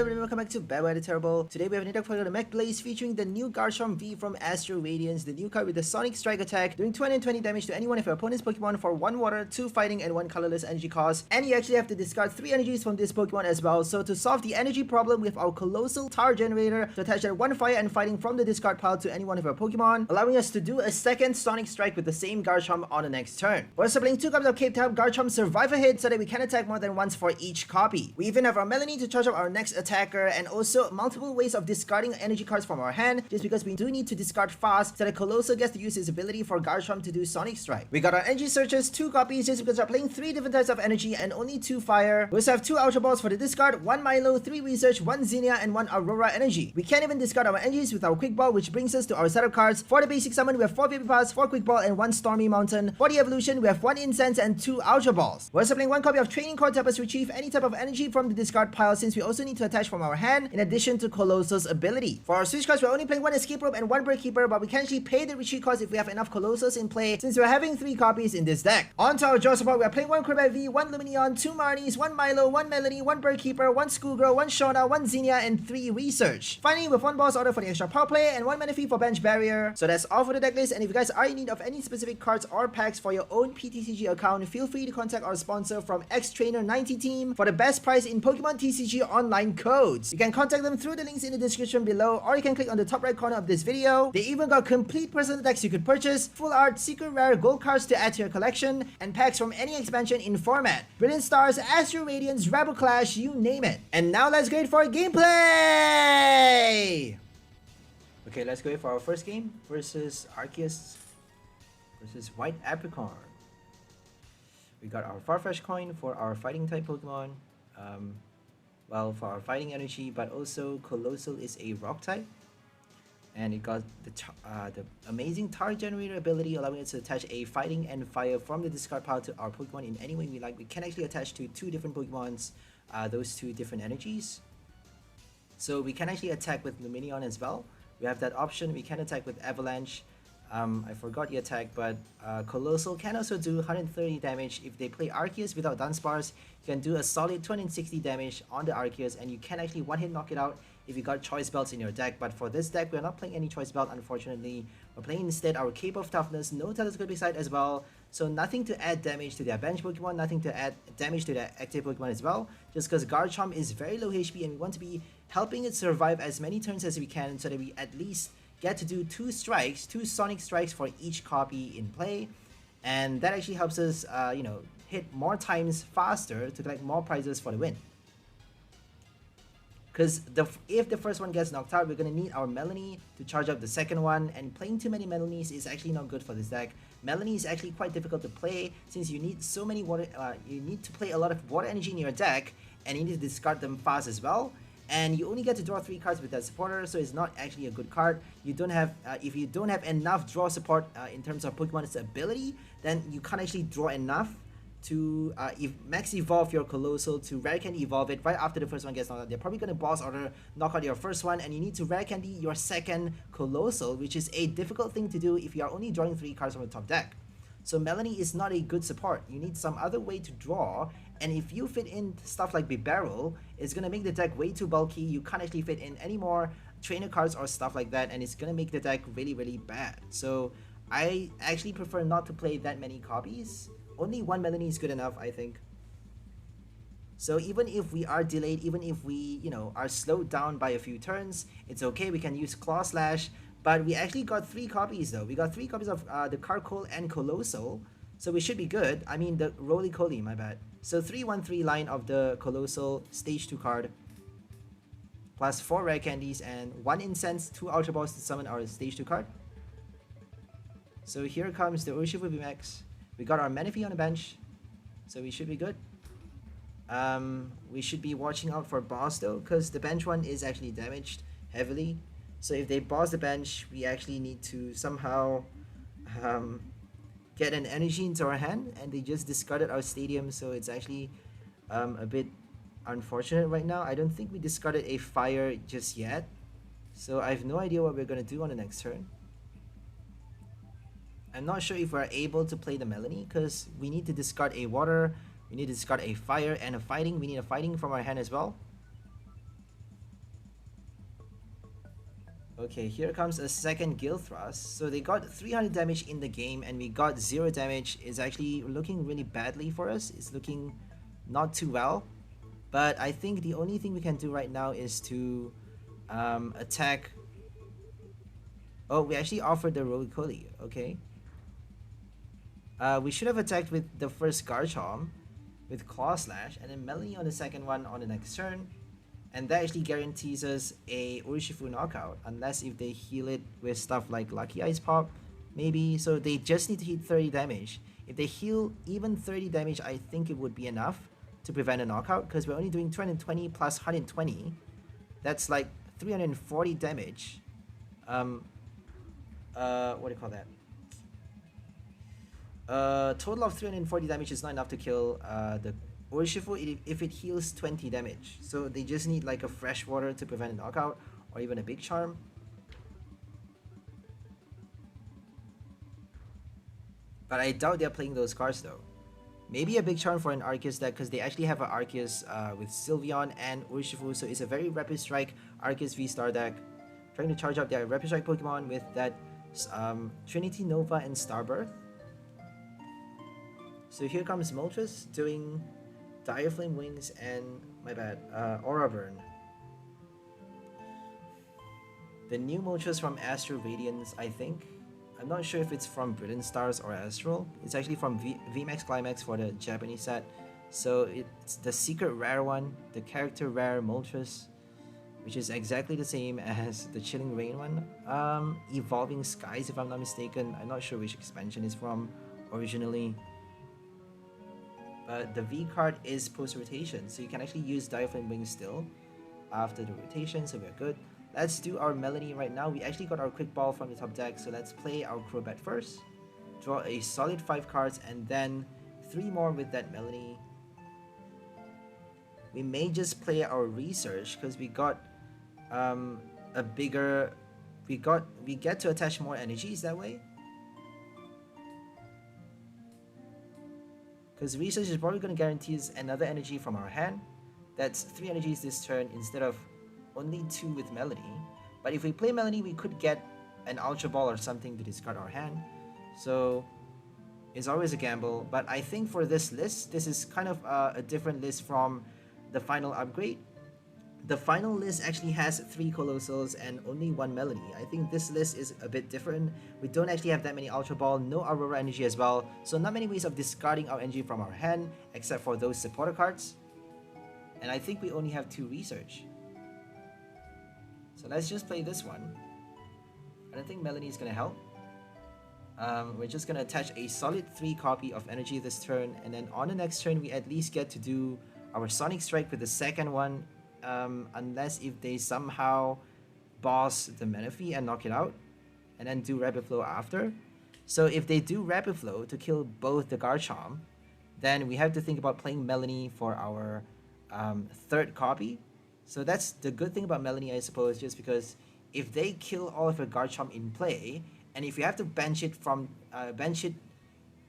everyone, welcome back to Regi Turbo. Today we have an deck for the Mech Blaze featuring the new Garchomp V from Astral Radiance, the new card with the Sonic Strike attack, doing 220 damage to any one of your opponent's Pokemon for 1 water, 2 fighting, and 1 colorless energy cost. And you actually have to discard 3 energies from this Pokemon as well. So to solve the energy problem with our Coalossal Tower Generator, to attach that 1 fire and fighting from the discard pile to any one of our Pokemon, allowing us to do a second Sonic Strike with the same Garchomp on the next turn. We're also playing 2 copies of Cape to help Garchomp survive a hit so that we can attack more than once for each copy. We even have our Melony to charge up our next attacker, and also multiple ways of discarding energy cards from our hand, just because we do need to discard fast so that Coalossal gets to use his ability for Garchomp to do Sonic Strike. We got our energy searches, 2 copies, just because we're playing 3 different types of energy and only 2 fire. We also have 2 Ultra Balls for the discard, 1 Milo, 3 Research, 1 Zinnia, and 1 Aurora energy. We can't even discard our energies with our Quick Ball, which brings us to our setup cards. For the basic summon, we have 4 Baby Pass, 4 Quick Ball, and 1 Stormy Mountain. For the evolution, we have 1 Incense and 2 Ultra Balls. We're also playing 1 copy of Training Core to help us retrieve any type of energy from the discard pile, since we also need to attach from our hand in addition to Coalossal's ability. For our switch cards, we're only playing 1 Escape Rope and 1 Bird Keeper, but we can actually pay the retreat cost if we have enough Coalossals in play, since we're having 3 copies in this deck. On to our draw support, we're playing 1 Crobat V, 1 Lumineon, 2 Marnies, 1 Milo, 1 Melony, 1 Bird Keeper, 1 Schoolgirl, 1 Shauna, 1 Zinnia, and 3 Research. Finally, with 1 Boss Order for the extra power play and 1 Manaphy for bench barrier. So that's all for the deck list, and if you guys are in need of any specific cards or packs for your own PTCG account, feel free to contact our sponsor from X-Trainer90 team for the best price in Pokemon TCG online codes. You can contact them through the links in the description below, or you can click on the top right corner of this video. They even got complete personal decks you could purchase, full art, secret rare, gold cards to add to your collection, and packs from any expansion in format. Brilliant Stars, Astral Radiance, Rebel Clash, you name it. And now let's go for gameplay! Okay, let's go for our first game versus Arceus versus White Apricot. We got our Farfetch coin for our fighting type Pokemon. Well, for our fighting energy, but also Coalossal is a rock type, and it got the amazing Tower Generator ability, allowing us to attach a fighting and fire from the discard pile to our Pokemon in any way we like. We can actually attach to 2 different Pokemons, those 2 different energies. So we can actually attack with Lumineon as well. We have that option. We can attack with Avalanche. I forgot the attack, but Coalossal can also do 130 damage. If they play Arceus without Dunsparce, you can do a solid 260 damage on the Arceus, and you can actually one-hit knock it out if you got Choice Belts in your deck. But for this deck, we're not playing any Choice Belt, unfortunately. We're playing instead our Cape of Toughness, no Telescopic Sight as well, so nothing to add damage to their bench Pokemon, nothing to add damage to their active Pokemon as well, just because Garchomp is very low HP and we want to be helping it survive as many turns as we can, so that we at least get to do 2 strikes, 2 Sonic Strikes for each copy in play, and that actually helps us, you know, hit more times faster to collect more prizes for the win. Because if the first one gets knocked out, we're going to need our Melony to charge up the second one, and playing too many Melonies is actually not good for this deck. Melony is actually quite difficult to play, since you need so many water, you need to play a lot of water energy in your deck, and you need to discard them fast as well. And you only get to draw 3 cards with that supporter, so it's not actually a good card. You don't have, if you don't have enough draw support in terms of Pokemon's ability, then you can't actually draw enough to max evolve your Coalossal to rare candy evolve it right after the first one gets knocked out. They're probably going to boss order knock out your first one, and you need to rare candy your second Coalossal, which is a difficult thing to do if you are only drawing 3 cards from the top deck. So Melony is not a good support. You need some other way to draw, and if you fit in stuff like Bibarel, it's going to make the deck way too bulky. You can't actually fit in any more trainer cards or stuff like that, and it's going to make the deck really, really bad. So I actually prefer not to play that many copies. Only 1 Melony is good enough, I think. So even if we are delayed, even if we, you know, are slowed down by a few turns, it's okay. We can use Claw Slash. But we actually got 3 copies though. We got 3 copies of the Carkol and Coalossal, so we should be good. I mean the Roly-Coly, my bad. So 3-1-3 line of the Coalossal stage 2 card, plus 4 rare candies and 1 incense, 2 Ultra Balls to summon our stage 2 card. So here comes the Urshifu VMAX. We got our Manaphy on the bench, so we should be good. We should be watching out for boss though, because the bench one is actually damaged heavily. So if they boss the bench, we actually need to somehow get an energy into our hand, and they just discarded our stadium, so it's actually a bit unfortunate right now. I don't think we discarded a fire just yet, so I have no idea what we're going to do on the next turn. I'm not sure if we're able to play the Melony, because we need to discard a water, we need to discard a fire and a fighting. We need a fighting from our hand as well. Okay, here comes a second Gill Thrust. So they got 300 damage in the game and we got 0 damage. It's actually looking really badly for us. It's looking not too well. But I think the only thing we can do right now is to attack. Oh, we actually offered the Roly-Poly. Okay. We should have attacked with the first Garchomp with Claw Slash and then Melony on the second one on the next turn. And that actually guarantees us a Urshifu knockout, unless if they heal it with stuff like Lucky Ice Pop, maybe. So they just need to hit 30 damage. If they heal even 30 damage, I think it would be enough to prevent a knockout, because we're only doing 220 plus 120. That's like 340 damage. What do you call that? Total of 340 damage is not enough to kill the Urshifu if it heals 20 damage. So they just need like a fresh water to prevent a knockout, or even a big charm. But I doubt they're playing those cards though. Maybe a big charm for an Arceus deck, because they actually have an Arceus with Sylveon and Urshifu, so it's a very Rapid Strike Arceus V-Star deck. Trying to charge up their Rapid Strike Pokemon with that Trinity Nova and Starbirth. So here comes Moltres doing Dire Flame Wings and, Aura Burn. The new Moltres from Astral Radiance, I think. I'm not sure if it's from Brilliant Stars or Astral. It's actually from VMAX Climax for the Japanese set. So it's the secret rare one, the character rare Moltres, which is exactly the same as the Chilling Rain one. Evolving Skies, if I'm not mistaken. I'm not sure which expansion it's from originally. But the V card is post-rotation, so you can actually use Dire Flame Wings still after the rotation, so we're good. Let's do our Melony right now. We actually got our Quick Ball from the top deck, so let's play our Crobat first. Draw a solid 5 cards, and then 3 more with that Melony. We may just play our Research, because we got a bigger... We get to attach more energies that way. Because Research is probably going to guarantee us another energy from our hand. That's 3 energies this turn instead of only 2 with Melony. But if we play Melony, we could get an Ultra Ball or something to discard our hand. So it's always a gamble. But I think for this list, this is kind of a different list from the final upgrade. The final list actually has 3 Coalossals and only 1 Melony. I think this list is a bit different. We don't actually have that many Ultra Ball, no Aurora energy as well. So not many ways of discarding our energy from our hand, except for those supporter cards. And I think we only have 2 Research. So let's just play this one. I don't think Melony is going to help. We're just going to attach a solid 3 copy of energy this turn. And then on the next turn, we at least get to do our Sonic Strike with the second one. Unless if they somehow boss the Menifee and knock it out. And then do Rapid Flow after. So if they do Rapid Flow to kill both the Garchomp, then we have to think about playing Melony for our 3rd copy. So that's the good thing about Melony, I suppose, just because if they kill all of your Garchomp in play, and if you have to bench it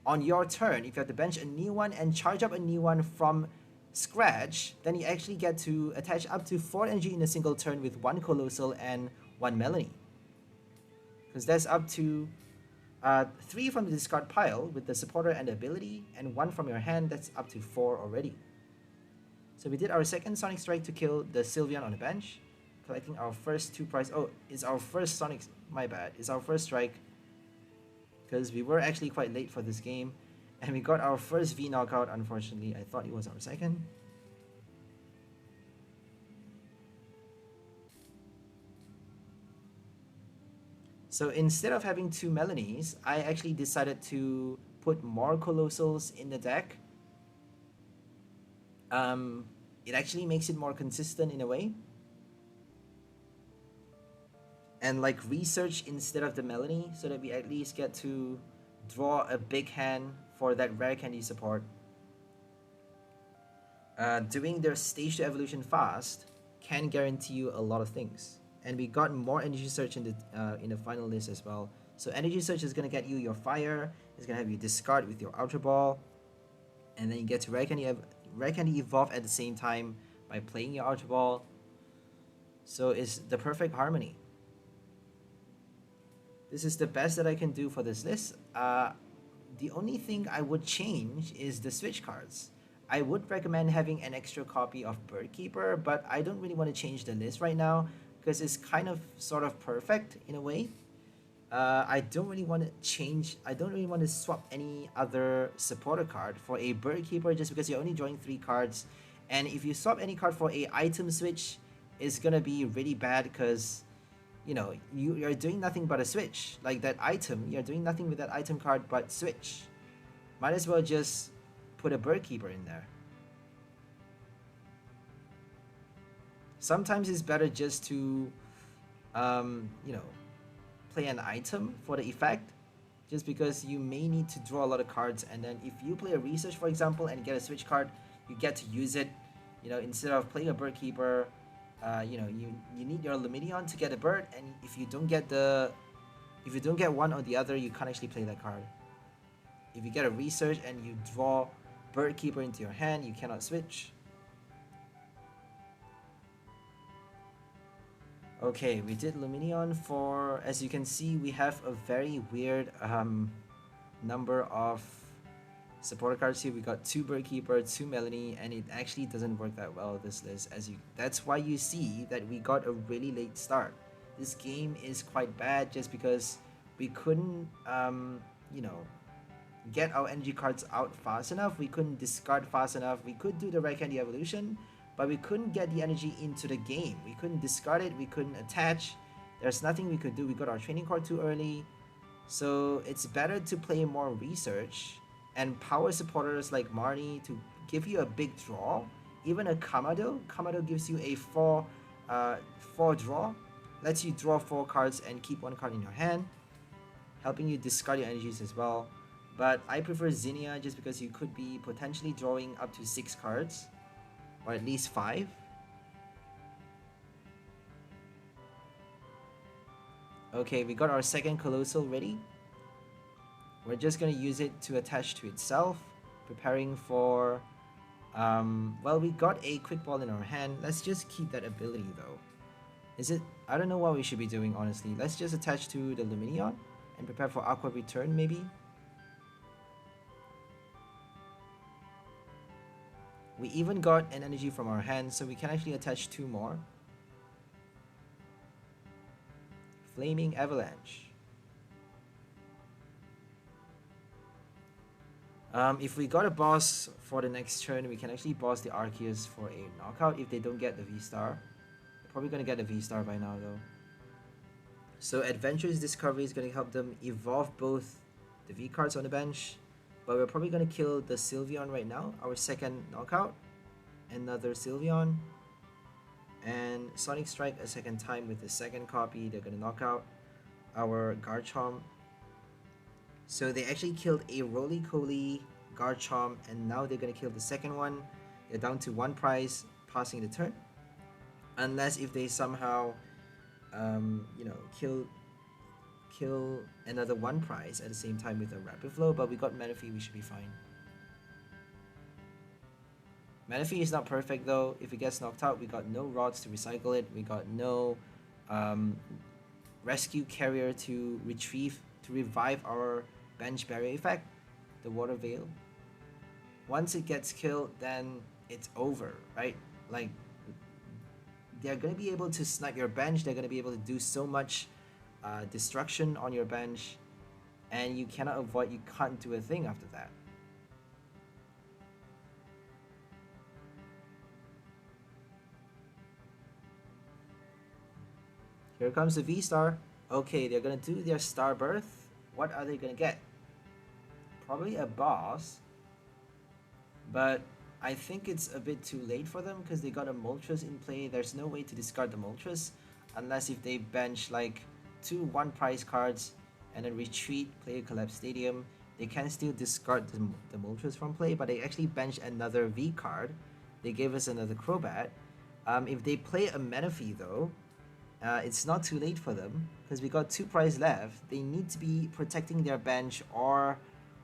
on your turn, if you have to bench a new one and charge up a new one from scratch, then you actually get to attach up to 4 energy in a single turn with 1 Coalossal and 1 Melony. Because that's up to 3 from the discard pile with the supporter and the ability, and 1 from your hand, that's up to 4 already. So we did our second Sonic Strike to kill the Sylveon on the bench, collecting our first 2 prize. Oh, it's our first Sonic, my bad. It's our first strike, because we were actually quite late for this game. And we got our first V knockout, unfortunately. I thought it was our second. So instead of having 2 Melonies, I actually decided to put more Coalossals in the deck. It actually makes it more consistent in a way. And like Research instead of the Melony, so that we at least get to draw a big hand for that rare candy support. Doing their stage 2 evolution fast can guarantee you a lot of things. And we got more energy search in the final list as well. So energy search is gonna get you your fire. It's gonna have you discard with your Ultra Ball, and then you get to rare candy evolve at the same time by playing your Ultra Ball. So it's the perfect harmony. This is the best that I can do for this list. The only thing I would change is the switch cards. I would recommend having an extra copy of Bird Keeper, but I don't really want to change the list right now because it's kind of sort of perfect in a way. I don't really want to change. I don't really want to swap any other supporter card for a Bird Keeper just because you're only drawing 3 cards. And if you swap any card for a item switch, it's gonna be really bad because, you know, you're doing nothing but a switch. Like that item, you're doing nothing with that item card but switch. Might as well just put a Bird Keeper in there. Sometimes it's better just to, you know, play an item for the effect, just because you may need to draw a lot of cards, and then if you play a research, for example, and get a switch card, you get to use it, you know, instead of playing a Bird Keeper. You know, you need your Lumineon to get a bird, and if you don't get one or the other, you can't actually play that card. If you get a research and you draw Bird Keeper into your hand, you cannot switch. Okay, we did Lumineon for, as you can see, we have a very weird number of supporter cards here. We got 2 Bird Keeper, 2 Melony, and it actually doesn't work that well, this list. That's why you see that we got a really late start. This game is quite bad just because we couldn't, you know, get our energy cards out fast enough. We couldn't discard fast enough. We could do the Red Candy Evolution, but we couldn't get the energy into the game. We couldn't discard it. We couldn't attach. There's nothing we could do. We got our training card too early. So it's better to play more research and power supporters like Marnie to give you a big draw. Even a Kamado. Kamado gives you a 4 draw. Lets you draw 4 cards and keep 1 card in your hand, helping you discard your energies as well. But I prefer Zinnia just because you could be potentially drawing up to 6 cards, or at least 5. Okay, we got our second Coalossal ready. We're just going to use it to attach to itself, preparing for, well, we got a Quick Ball in our hand. Let's just keep that ability though. I don't know what we should be doing, honestly. Let's just attach to the Lumineon and prepare for Aqua Return maybe. We even got an energy from our hand, so we can actually attach 2 more. Flaming Avalanche. If we got a boss for the next turn, we can actually boss the Arceus for a knockout if they don't get the V-Star. They're probably going to get the V-Star by now though. So Adventurous Discovery is going to help them evolve both the V cards on the bench. But we're probably going to kill the Sylveon right now, our second knockout. Another Sylveon. And Sonic Strike a second time with the second copy. They're going to knock out our Garchomp. So they actually killed a Roly-Coly Garchomp, and now they're going to kill the second one. They're down to 1 prize, passing the turn. Unless if they somehow, you know, kill another 1 prize at the same time with a Rapid Flow, but we got Manaphy, we should be fine. Manaphy is not perfect though. If it gets knocked out, we got no rods to recycle it. We got no rescue carrier to revive our bench barrier effect, the Water Veil. Once it gets killed, then it's over, right? Like, they're going to be able to snipe your bench. They're going to be able to do so much destruction on your bench, and you cannot avoid, you can't do a thing after that. Here comes the V-Star. Okay, they're gonna do their Star Birth. What are they gonna get? Probably a boss, but I think it's a bit too late for them because they got a Moltres in play. There's no way to discard the Moltres unless if they bench like 2 1-prize cards and then retreat, play a Collapse Stadium. They can still discard the Moltres from play, but they actually bench another V card. They gave us another Crobat. If they play a Manaphy though, it's not too late for them because we got 2 prize left. They need to be protecting their bench or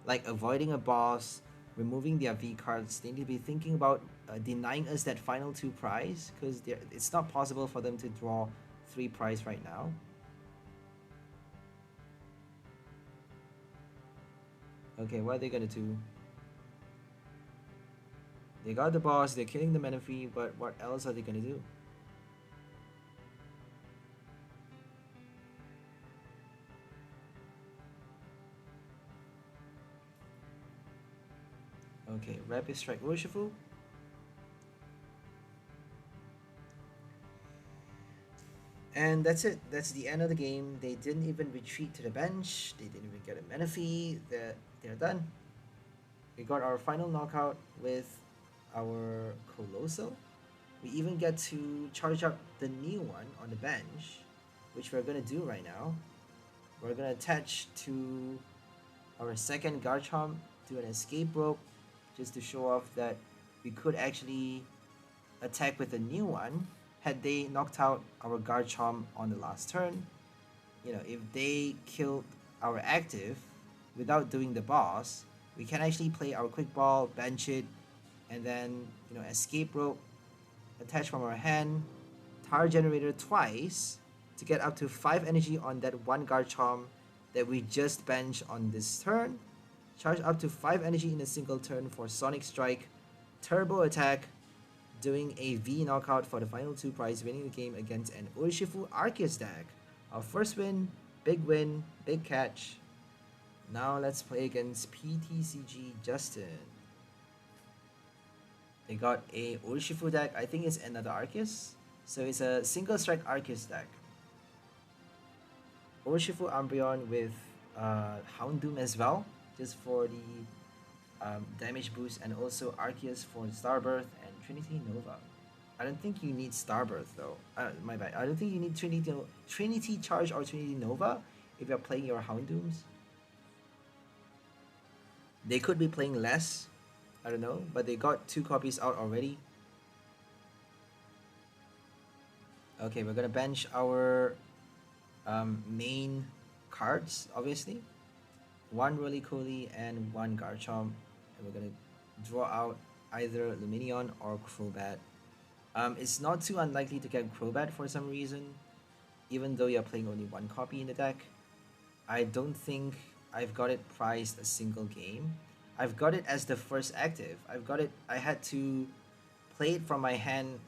like avoiding a boss, removing their V cards. They need to be thinking about denying us that final 2 prize because it's not possible for them to draw 3 prize right now. Okay, what are they gonna do? They got the boss, they're killing the Menifee, but what else are they gonna do? Okay, Rapid Strike Urshifu. And that's it. That's the end of the game. They didn't even retreat to the bench. They didn't even get a Menifee. They're done. We got our final knockout with our Coalossal. We even get to charge up the new one on the bench, which we're gonna do right now. We're gonna attach to our second Garchomp to an escape rope, just to show off that we could actually attack with the new one had they knocked out our Garchomp on the last turn. You know, if they killed our active without doing the boss, we can actually play our quick ball, bench it, and then, you know, escape rope, attach from our hand, Tower Generator twice to get up to 5 energy on that one Garchomp that we just benched on this turn. Charge up to 5 energy in a single turn for Sonic Strike, Turbo Attack, doing a V knockout for the final 2 prize, winning the game against an Urshifu Arceus deck. Our first win, big catch. Now let's play against PTCG Justin. They got a Urshifu deck, I think it's another Arceus. So it's a single strike Arceus deck. Urshifu Umbreon with Houndoom as well, just for the damage boost, and also Arceus for Starbirth and Trinity Nova. I don't think you need Starbirth though. My bad. I don't think you need Trinity Charge or Trinity Nova if you're playing your Houndooms. They could be playing less, I don't know, but they got 2 copies out already. Okay, we're gonna bench our main cards, obviously. 1 Roly-Coly and 1 Garchomp, and we're gonna draw out either Lumineon or Crobat. It's not too unlikely to get Crobat for some reason, even though you're playing only 1 copy in the deck. I don't think I've got it priced a single game. I've got it as the first active. I had to play it from my hand,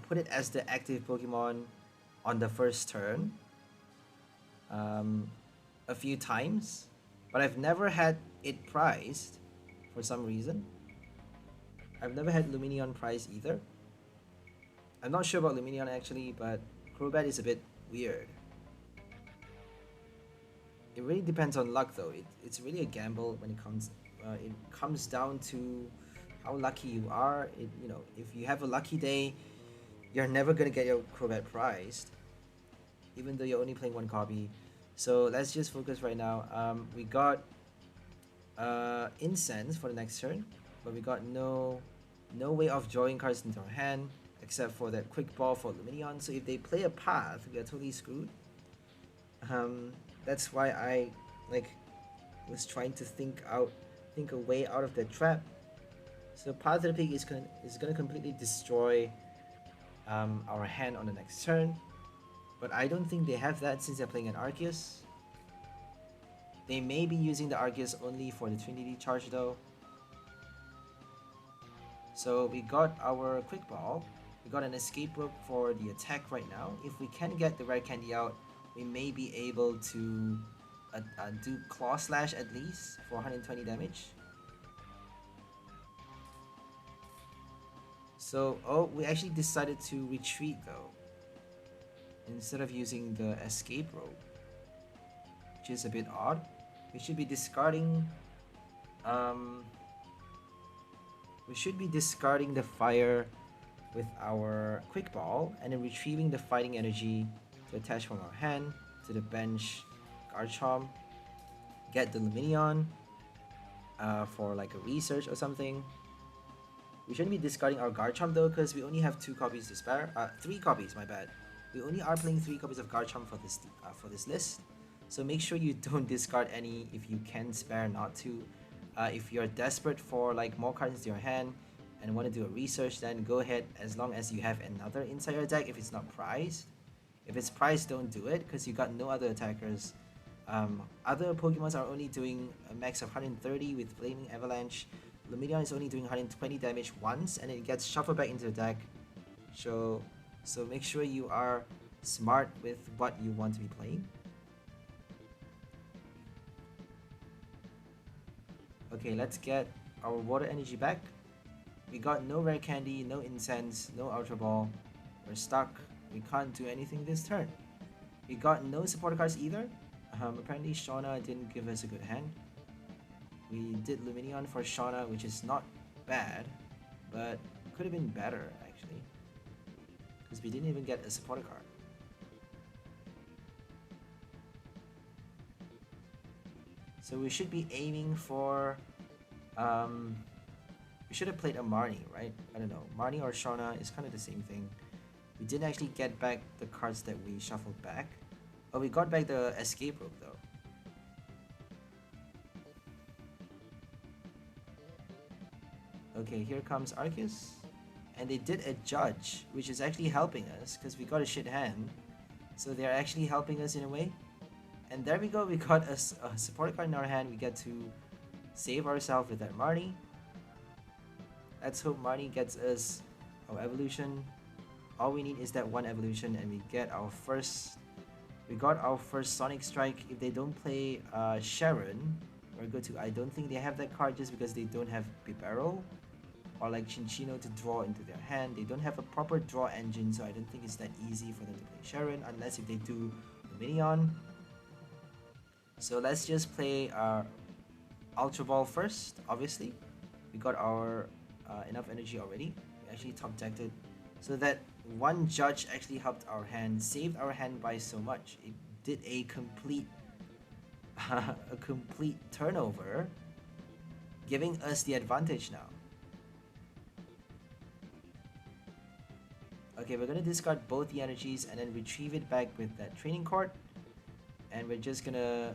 put it as the active Pokemon on the first turn a few times, but I've never had it priced for some reason. I've never had Lumineon priced either. I'm not sure about Lumineon actually, but Crobat is a bit weird. It really depends on luck though. It's really a gamble when it comes down to how lucky you are. You know, if you have a lucky day, you're never gonna get your Crobat priced, even though you're only playing 1 copy. So let's just focus right now. We got Incense for the next turn, but we got no way of drawing cards into our hand except for that quick ball for Lumineon. So if they play a path, we are totally screwed. That's why I was trying to think a way out of that trap. So Path to the Pig is gonna completely destroy our hand on the next turn, but I don't think they have that since they're playing an Arceus. They may be using the Arceus only for the Trinity Charge though. So we got our Quick Ball. We got an Escape Rope for the attack right now. If we can get the Red Candy out, we may be able to do Claw Slash at least for 120 damage. So, oh, we actually decided to retreat though, instead of using the Escape Rope, which is a bit odd. We should be discarding the fire with our Quick Ball, and then retrieving the fighting energy to attach from our hand to the bench Garchomp, get the Lumineon for like a research or something. We shouldn't be discarding our Garchomp though, because we only have 2 copies to spare. 3 copies, my bad. We only are playing 3 copies of Garchomp for this list. So make sure you don't discard any if you can spare not to. If you're desperate for like more cards into your hand and want to do a research, then go ahead, as long as you have another inside your deck if it's not prized. If it's prized, don't do it because you got no other attackers Other Pokemons are only doing a max of 130 with Flaming Avalanche. Lumineon is only doing 120 damage once, and it gets shuffled back into the deck. So make sure you are smart with what you want to be playing. Okay, let's get our water energy back. We got no rare candy, no incense, no Ultra Ball. We're stuck. We can't do anything this turn. We got no supporter cards either. Apparently Shauna didn't give us a good hand. We did Lumineon for Shauna, which is not bad, but could have been better actually, because we didn't even get a supporter card. So we should be aiming for, we should have played a Marnie, right? I don't know, Marnie or Shauna is kind of the same thing. We didn't actually get back the cards that we shuffled back. Oh, we got back the escape rope though. Okay, here comes Arceus. And they did a judge, which is actually helping us because we got a shit hand. So they're actually helping us in a way. And there we go, we got a support card in our hand. We get to save ourselves with that Marnie. Let's hope Marnie gets us our evolution. All we need is that one evolution and we get our first... We got our first Sonic Strike. If they don't play Sharon, we're good to... I don't think they have that card just because they don't have Bibarel or like Chinchino to draw into their hand. They don't have a proper draw engine, so I don't think it's that easy for them to play Sharon unless if they do Lumineon. So let's just play our Ultra Ball first, obviously. We got our enough energy already. We actually top decked it. So that one judge actually helped our hand, saved our hand by so much. It did a complete turnover, giving us the advantage now. Okay, we're gonna discard both the energies and then retrieve it back with that training card. And we're just gonna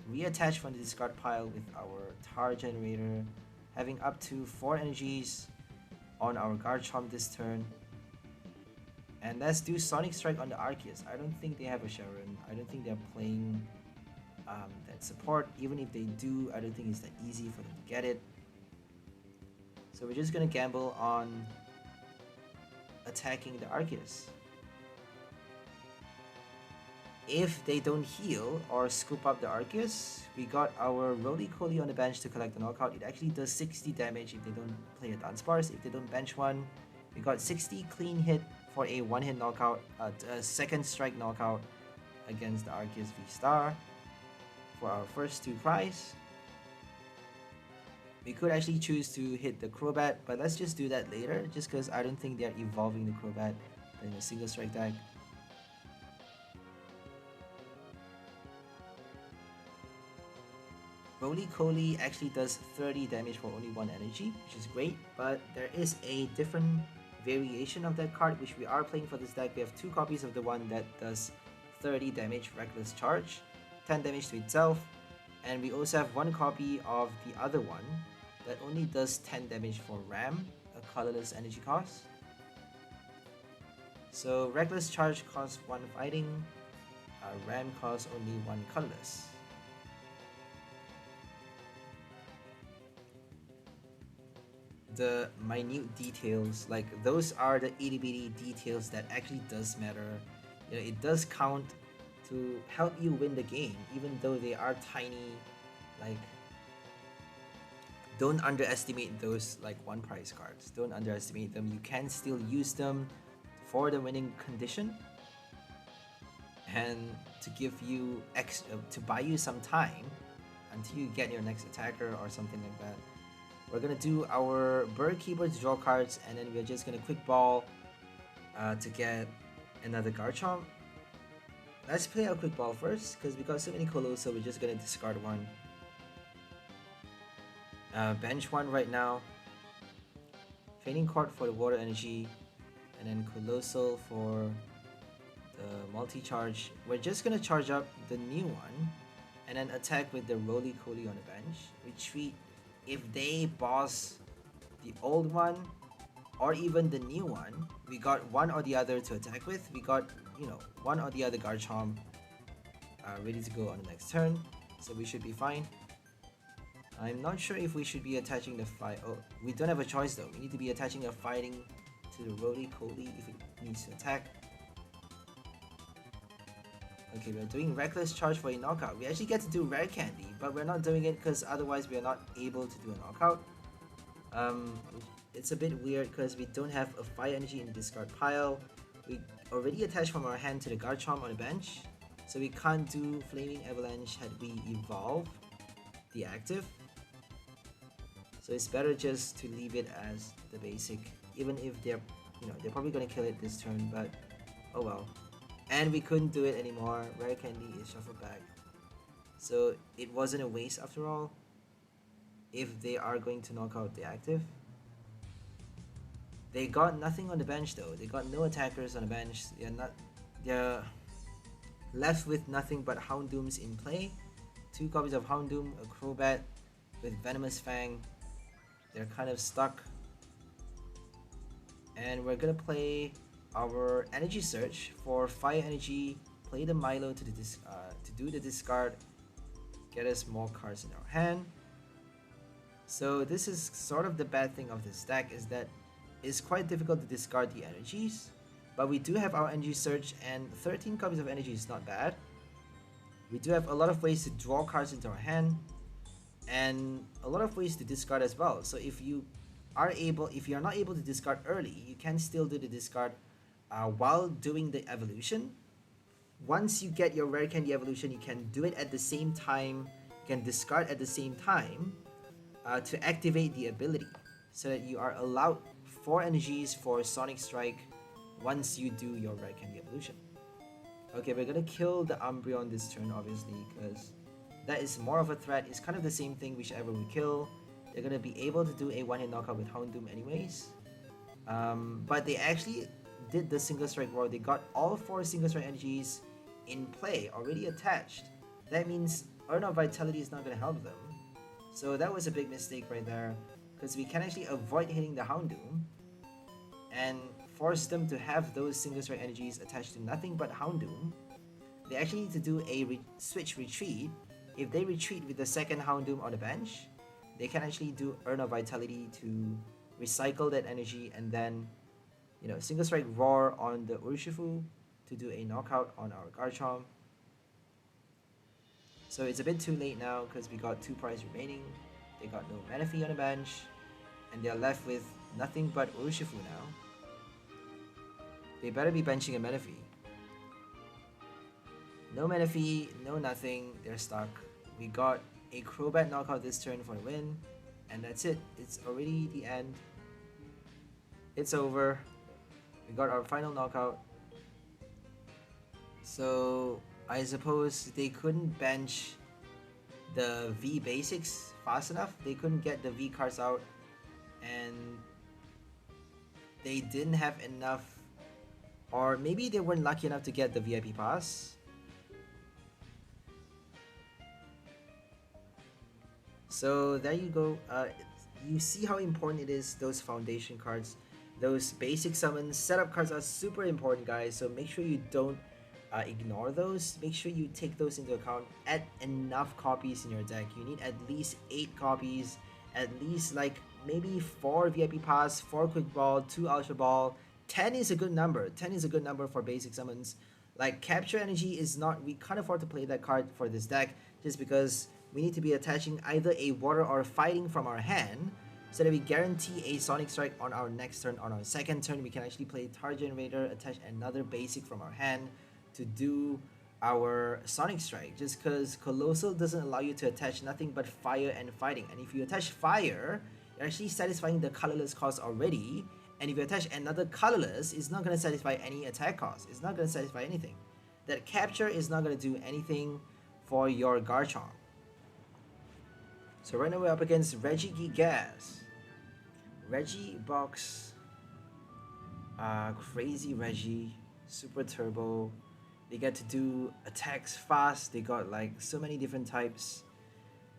reattach from the discard pile with our Tar Generator, having up to 4 energies on our Garchomp this turn. And let's do Sonic Strike on the Arceus. I don't think they have a Sharon. I don't think they're playing that support. Even if they do, I don't think it's that easy for them to get it. So we're just gonna gamble on attacking the Arceus. If they don't heal or scoop up the Arceus, we got our Roly-Coly on the bench to collect the knockout. It actually does 60 damage if they don't play a Dunsparce. If they don't bench one, we got 60 clean hit for a one-hit knockout, a second strike knockout against the Arceus V-Star for our first 2 cries. We could actually choose to hit the Crobat, but let's just do that later, just because I don't think they're evolving the Crobat in a single strike deck. Roly-Coly actually does 30 damage for only 1 energy, which is great, but there is a different variation of that card which we are playing for this deck. We have 2 copies of the one that does 30 damage Reckless Charge, 10 damage to itself, and we also have 1 copy of the other one that only does 10 damage for Ram, a colorless energy cost. So Reckless Charge costs 1 fighting, Ram costs only 1 colorless. The minute details, like those are the itty bitty details that actually does matter. You know, it does count to help you win the game, even though they are tiny. Like, don't underestimate those like 1 prize cards. Don't underestimate them. You can still use them for the winning condition and to give you to buy you some time until you get your next attacker or something like that. We're gonna do our Bird Keeper to draw cards, and then we're just gonna quick ball to get another Garchomp. Let's play our quick ball first, because we got so many Coalossal, we're just gonna discard 1. Bench 1 right now. Training card for the water energy, and then Coalossal for the multi-charge. We're just gonna charge up the new one, and then attack with the Roly-Coly on the bench. Retreat. If they boss the old one or even the new one, we got one or the other to attack with. We got, you know, one or the other Garchomp ready to go on the next turn, so we should be fine. I'm not sure if we should be attaching the fight. Oh, we don't have a choice though. We need to be attaching a fighting to the roly-poly if it needs to attack. Okay, we're doing Reckless Charge for a knockout. We actually get to do Rare Candy, but we're not doing it because otherwise we are not able to do a knockout. It's a bit weird because we don't have a Fire Energy in the discard pile. We already attached from our hand to the Garchomp on the bench, so we can't do Flaming Avalanche had we evolve the active. So it's better just to leave it as the basic, even if they're probably gonna kill it this turn, but oh well. And we couldn't do it anymore. Rare Candy is shuffled back. So it wasn't a waste after all, if they are going to knock out the active. They got nothing on the bench though. They got no attackers on the bench. They're left with nothing but Houndooms in play. 2 copies of Houndoom, a Crobat with Venomous Fang. They're kind of stuck. And we're gonna play our Energy Search for Fire Energy, play the Milo to do the discard, get us more cards in our hand. So this is sort of the bad thing of this deck, is that it's quite difficult to discard the energies, but we do have our Energy Search, and 13 copies of energy is not bad. We do have a lot of ways to draw cards into our hand, and a lot of ways to discard as well. So if you are not able to discard early, you can still do the discard while doing the evolution. Once you get your Rare Candy evolution, you can do it at the same time, you can discard at the same time to activate the ability, so that you are allowed 4 energies for Sonic Strike once you do your Rare Candy evolution. Okay, we're gonna kill the Umbreon this turn, obviously, because that is more of a threat. It's kind of the same thing whichever we kill. They're gonna be able to do a one-hit knockout with Houndoom anyways. But they actually did the Single Strike Roar. They got all 4 Single Strike energies in play, already attached. That means Urn of Vitality is not gonna help them. So that was a big mistake right there, because we can actually avoid hitting the Houndoom and force them to have those Single Strike energies attached to nothing but Houndoom. They actually need to do a switch retreat. If they retreat with the second Houndoom on the bench, they can actually do Urn of Vitality to recycle that energy, and then Single Strike Roar on the Urshifu to do a knockout on our Garchomp. So it's a bit too late now because we got 2 prize remaining. They got no Manaphy on the bench, and they're left with nothing but Urshifu now. They better be benching a Manaphy. No Manaphy, no nothing, they're stuck. We got a Crobat knockout this turn for the win, and that's it. It's already the end. It's over. We got our final knockout. So I suppose they couldn't bench the V basics fast enough. They couldn't get the V cards out, and they didn't have enough, or maybe they weren't lucky enough to get the VIP pass. So there you go. You see how important it is, those foundation cards. Those basic summons, setup cards are super important, guys. So make sure you don't ignore those. Make sure you take those into account. Add enough copies in your deck. You need at least 8 copies. At least like maybe 4 VIP Pass, 4 Quick Ball, 2 Ultra Ball. 10 is a good number. 10 is a good number for basic summons. Like Capture Energy is not, we can't afford to play that card for this deck, just because we need to be attaching either a Water or Fighting from our hand, so that we guarantee a Sonic Strike on our next turn. On our second turn, we can actually play Tar Generator, attach another basic from our hand to do our Sonic Strike, just because Coalossal doesn't allow you to attach nothing but Fire and Fighting. And if you attach Fire, you're actually satisfying the colorless cost already, and if you attach another colorless, it's not going to satisfy any attack cost. It's not going to satisfy anything. That Capture is not going to do anything for your Garchomp. So right now we're up against Regi Gas. Regi box, crazy Regi, super turbo. They get to do attacks fast. They got like so many different types,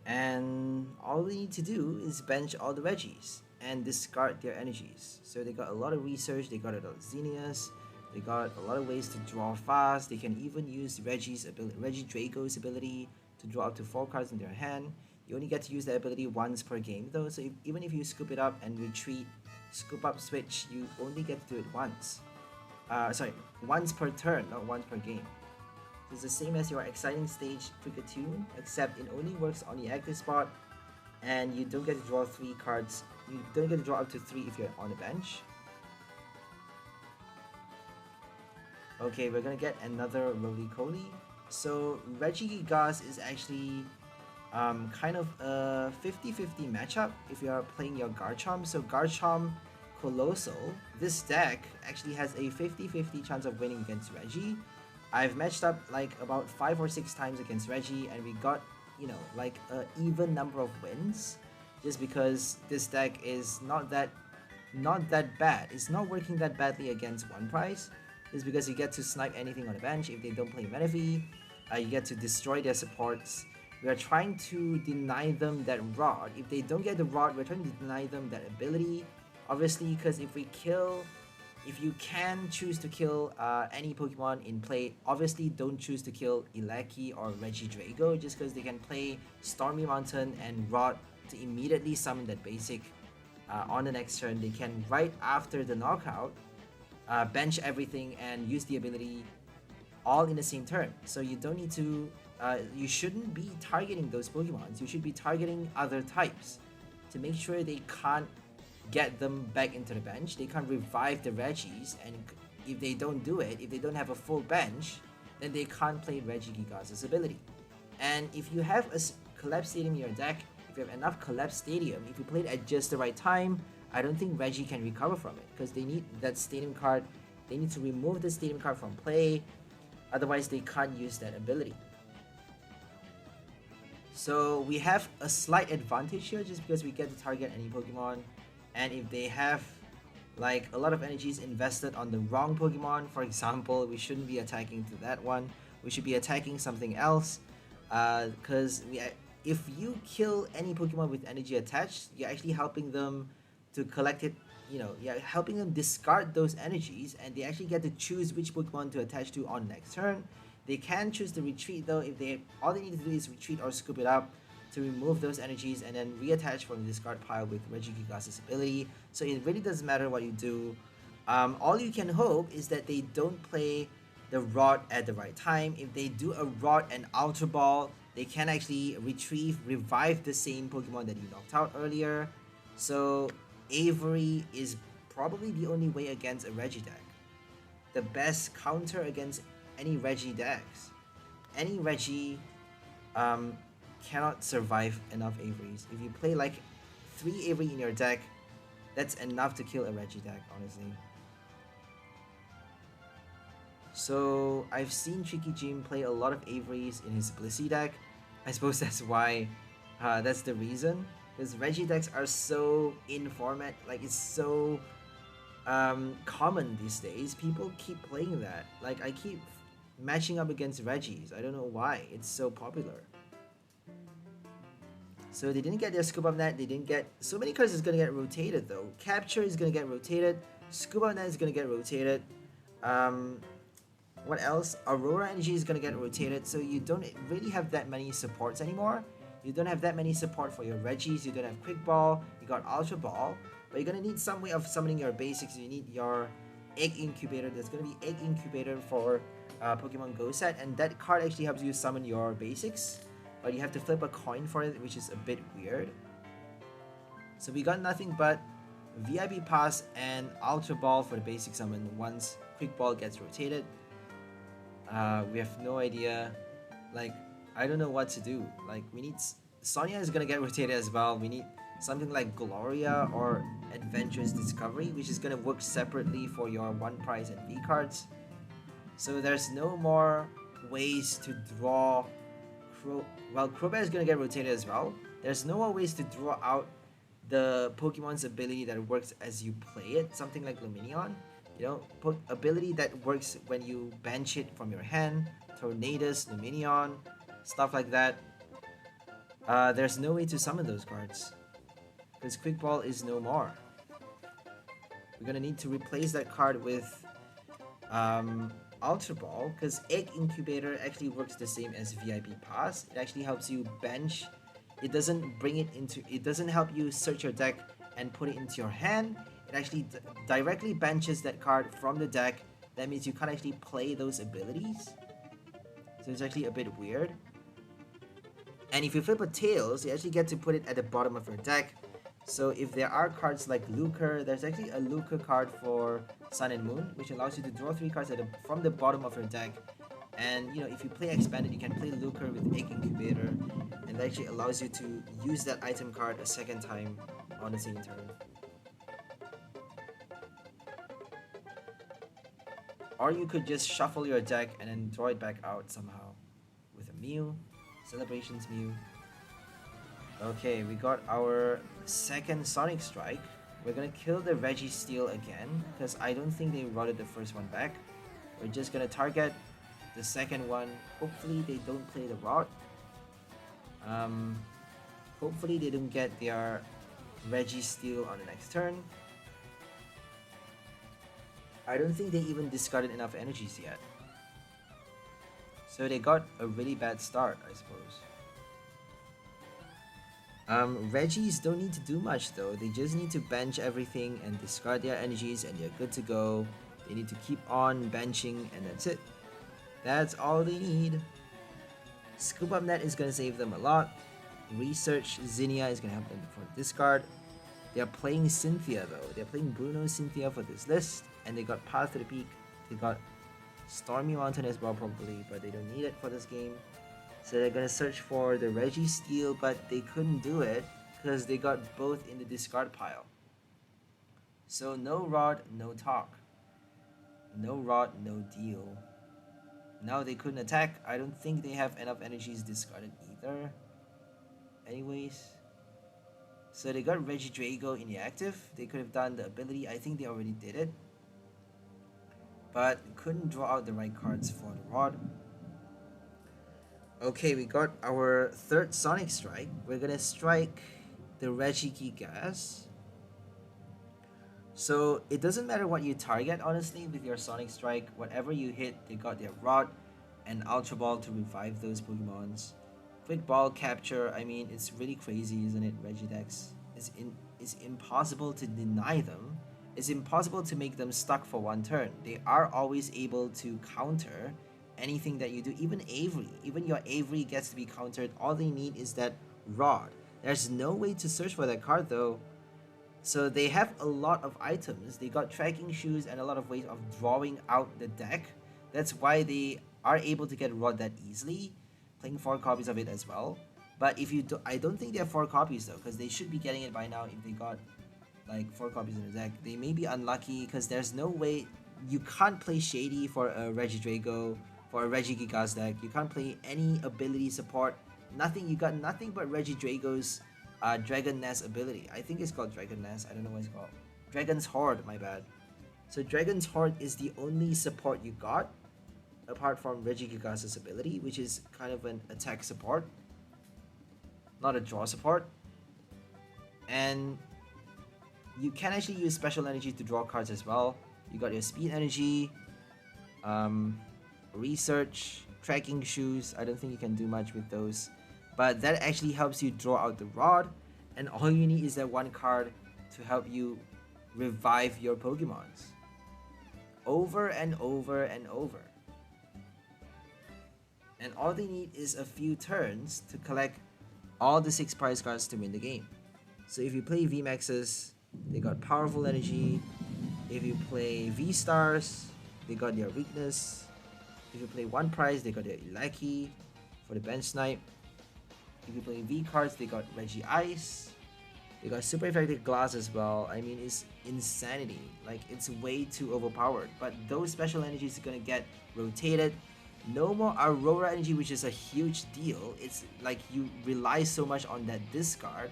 and all they need to do is bench all the Regis and discard their energies. So they got a lot of research. They got a lot of Xenius. They got a lot of ways to draw fast. They can even use Regi Drago's ability to draw up to 4 cards in their hand. You only get to use that ability once per game though, so even if you scoop it up and retreat, scoop up, switch, you only get to do it once. Once per turn, not once per game. It's the same as your exciting stage Kricketune, except it only works on the active spot, and you don't get to draw 3 cards. You don't get to draw up to 3 if you're on the bench. Okay, we're gonna get another roly-coly. So Regigigas is actually kind of a 50-50 matchup if you are playing your Garchomp. So Garchomp Coalossal, this deck actually has a 50-50 chance of winning against Regi. I've matched up like about 5 or 6 times against Regi, and we got, you know, like an even number of wins, just because this deck is not that bad. It's not working that badly against one price. It's because you get to snipe anything on the bench if they don't play Melony. You get to destroy their supports. We are trying to deny them that rod. If they don't get the rod, we're trying to deny them that ability. Obviously, because if you can choose to kill any Pokemon in play, obviously don't choose to kill Eleki or Regi Drago, just because they can play Stormy Mountain and Rod to immediately summon that basic on the next turn. They can, right after the knockout, bench everything and use the ability all in the same turn. So you don't need to, you shouldn't be targeting those Pokemons. You should be targeting other types to make sure they can't get them back into the bench. They can't revive the Regis, and if they don't do it, if they don't have a full bench, then they can't play Regigigas' ability. And if you have a Collapse Stadium in your deck, if you have enough Collapse Stadium, if you play it at just the right time, I don't think Regi can recover from it, because they need that Stadium card. They need to remove the Stadium card from play, otherwise they can't use that ability. So we have a slight advantage here just because we get to target any Pokemon, and if they have like a lot of energies invested on the wrong Pokemon, for example, we shouldn't be attacking to that one. We should be attacking something else, because if you kill any Pokemon with energy attached, you're actually helping them to collect it, you know, you're helping them discard those energies, and they actually get to choose which Pokemon to attach to on next turn. They can choose to retreat though. If they, all they need to do is retreat or scoop it up to remove those energies and then reattach from the discard pile with Regigigas' ability. So it really doesn't matter what you do. All you can hope is that they don't play the Rod at the right time. If they do a Rod and Ultra Ball, they can actually revive the same Pokemon that you knocked out earlier. So Avery is probably the only way against a Regi deck. The best counter against any Regi decks. Any Regi cannot survive enough Averys. If you play like 3 Avery in your deck, that's enough to kill a Regi deck, honestly. So I've seen Tricky Jim play a lot of Averys in his Blissey deck. I suppose that's why, that's the reason. Because Regi decks are so in format, like it's so common these days. People keep playing that. Like I keep matching up against Regis. I don't know why. It's so popular. So they didn't get their Scoop Up Net. They didn't get... So many cards is going to get rotated though. Capture is going to get rotated. Scoop Up Net is going to get rotated. What else? Aurora Energy is going to get rotated. So you don't really have that many supports anymore. You don't have that many support for your Regis. You don't have Quick Ball. You got Ultra Ball. But you're going to need some way of summoning your basics. You need your Egg Incubator. There's going to be Egg Incubator for Pokemon Go set. And that card actually helps you summon your basics. But you have to flip a coin for it, which is a bit weird. So we got nothing but VIP Pass and Ultra Ball for the basic summon once Quick Ball gets rotated. We have no idea. Like, I don't know what to do. Like, we need... Sonia is gonna get rotated as well. We need something like Gloria or Adventurous Discovery, which is gonna work separately for your 1 prize and V cards. So there's no more ways to draw... Well, Crobat is gonna get rotated as well. There's no more ways to draw out the Pokemon's ability that works as you play it. Something like Lumineon. You know, ability that works when you bench it from your hand. Tornadus, Lumineon, stuff like that. There's no way to summon those cards, because Quick Ball is no more. We're gonna need to replace that card with Ultra Ball, because Egg Incubator actually works the same as VIP Pass. It actually helps you bench. It doesn't help you search your deck and put it into your hand. It actually directly benches that card from the deck. That means you can't actually play those abilities. So it's actually a bit weird. And if you flip a Tails, you actually get to put it at the bottom of your deck. So if there are cards like Lucre, there's actually a Lucre card for Sun and Moon, which allows you to draw 3 cards from the bottom of your deck. And you know, if you play Expanded, you can play Lucre with Egg Incubator, and that actually allows you to use that item card a second time on the same turn. Or you could just shuffle your deck and then draw it back out somehow with a Mew, Celebrations Mew. Okay, we got our second Sonic Strike. We're gonna kill the Regi Steel again, because I don't think they rotted the first one back. We're just gonna target the second one. Hopefully they don't play the rot. Hopefully they don't get their Regi Steel on the next turn. I don't think they even discarded enough energies yet. So they got a really bad start, I suppose. Regis don't need to do much though. They just need to bench everything and discard their energies and they're good to go. They need to keep on benching and that's it. That's all they need. Scoop Up Net is going to save them a lot. Research Zinnia is going to help them for discard. They're playing Cynthia though. They're playing Bruno Cynthia for this list. And they got Path to the Peak. They got Stormy Mountain as well probably, but they don't need it for this game. So they're gonna search for the Regi Steel, but they couldn't do it because they got both in the discard pile. So no Rod, no talk. No Rod, no deal. Now they couldn't attack. I don't think they have enough energies discarded either. Anyways. So they got Regi Drago in the active. They could have done the ability. I think they already did it. But couldn't draw out the right cards for the Rod. Okay, we got our third Sonic Strike. We're gonna strike the Regigigas. So it doesn't matter what you target, honestly, with your Sonic Strike. Whatever you hit, they got their Rod and Ultra Ball to revive those Pokemons. Quick Ball Capture, I mean, it's really crazy, isn't it, Regidex? It's impossible to deny them. It's impossible to make them stuck for one turn. They are always able to counter anything that you do. Even Avery, even your Avery gets to be countered. All they need is that Rod. There's no way to search for that card though. So they have a lot of items. They got Tracking Shoes and a lot of ways of drawing out the deck. That's why they are able to get Rod that easily. Playing 4 copies of it as well. But if you do, I don't think they have 4 copies though, because they should be getting it by now if they got like 4 copies in the deck. They may be unlucky because there's no way. You can't play Shady for a Regi Drago, for a Regigigas deck. You can't play any ability support. Nothing. You got nothing but Regi Drago's Dragon Nest ability. I think it's called Dragon Nest. I don't know what it's called. Dragon's Horde, my bad. So Dragon's Horde is the only support you got, apart from Regigigas' ability, which is kind of an attack support, not a draw support. And you can actually use special energy to draw cards as well. You got your speed energy, research, Tracking Shoes. I don't think you can do much with those, but that actually helps you draw out the Rod, and all you need is that one card to help you revive your Pokemons over and over and over. And all they need is a few turns to collect all the 6 prize cards to win the game. So if you play VMAXs, they got powerful energy. If you play V-Stars, they got their weakness. If you play 1 prize, they got their Ilaki for the bench snipe. If you play V cards, they got Regi Ice. They got super effective glass as well. I mean, it's insanity. Like, it's way too overpowered. But those special energies are gonna get rotated. No more Aurora energy, which is a huge deal. It's like you rely so much on that discard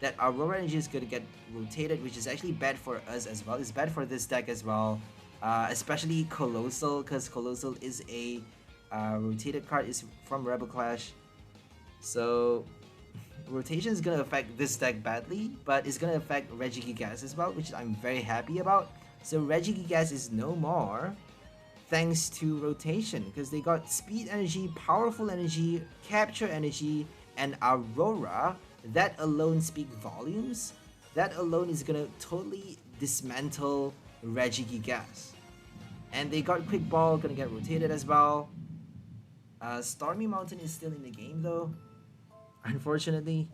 that Aurora energy is going to get rotated, which is actually bad for us as well. It's bad for this deck as well, especially Coalossal, because Coalossal is a rotated card, is from Rebel Clash. So rotation is going to affect this deck badly, but it's going to affect Regigigas as well, which I'm very happy about. So Regigigas is no more. thanks to rotation, because they got speed energy, powerful energy, capture energy, and Aurora. That alone speak volumes. That alone is gonna totally dismantle Regi Gas. And they got Quick Ball, gonna get rotated as well. Stormy Mountain is still in the game though, unfortunately.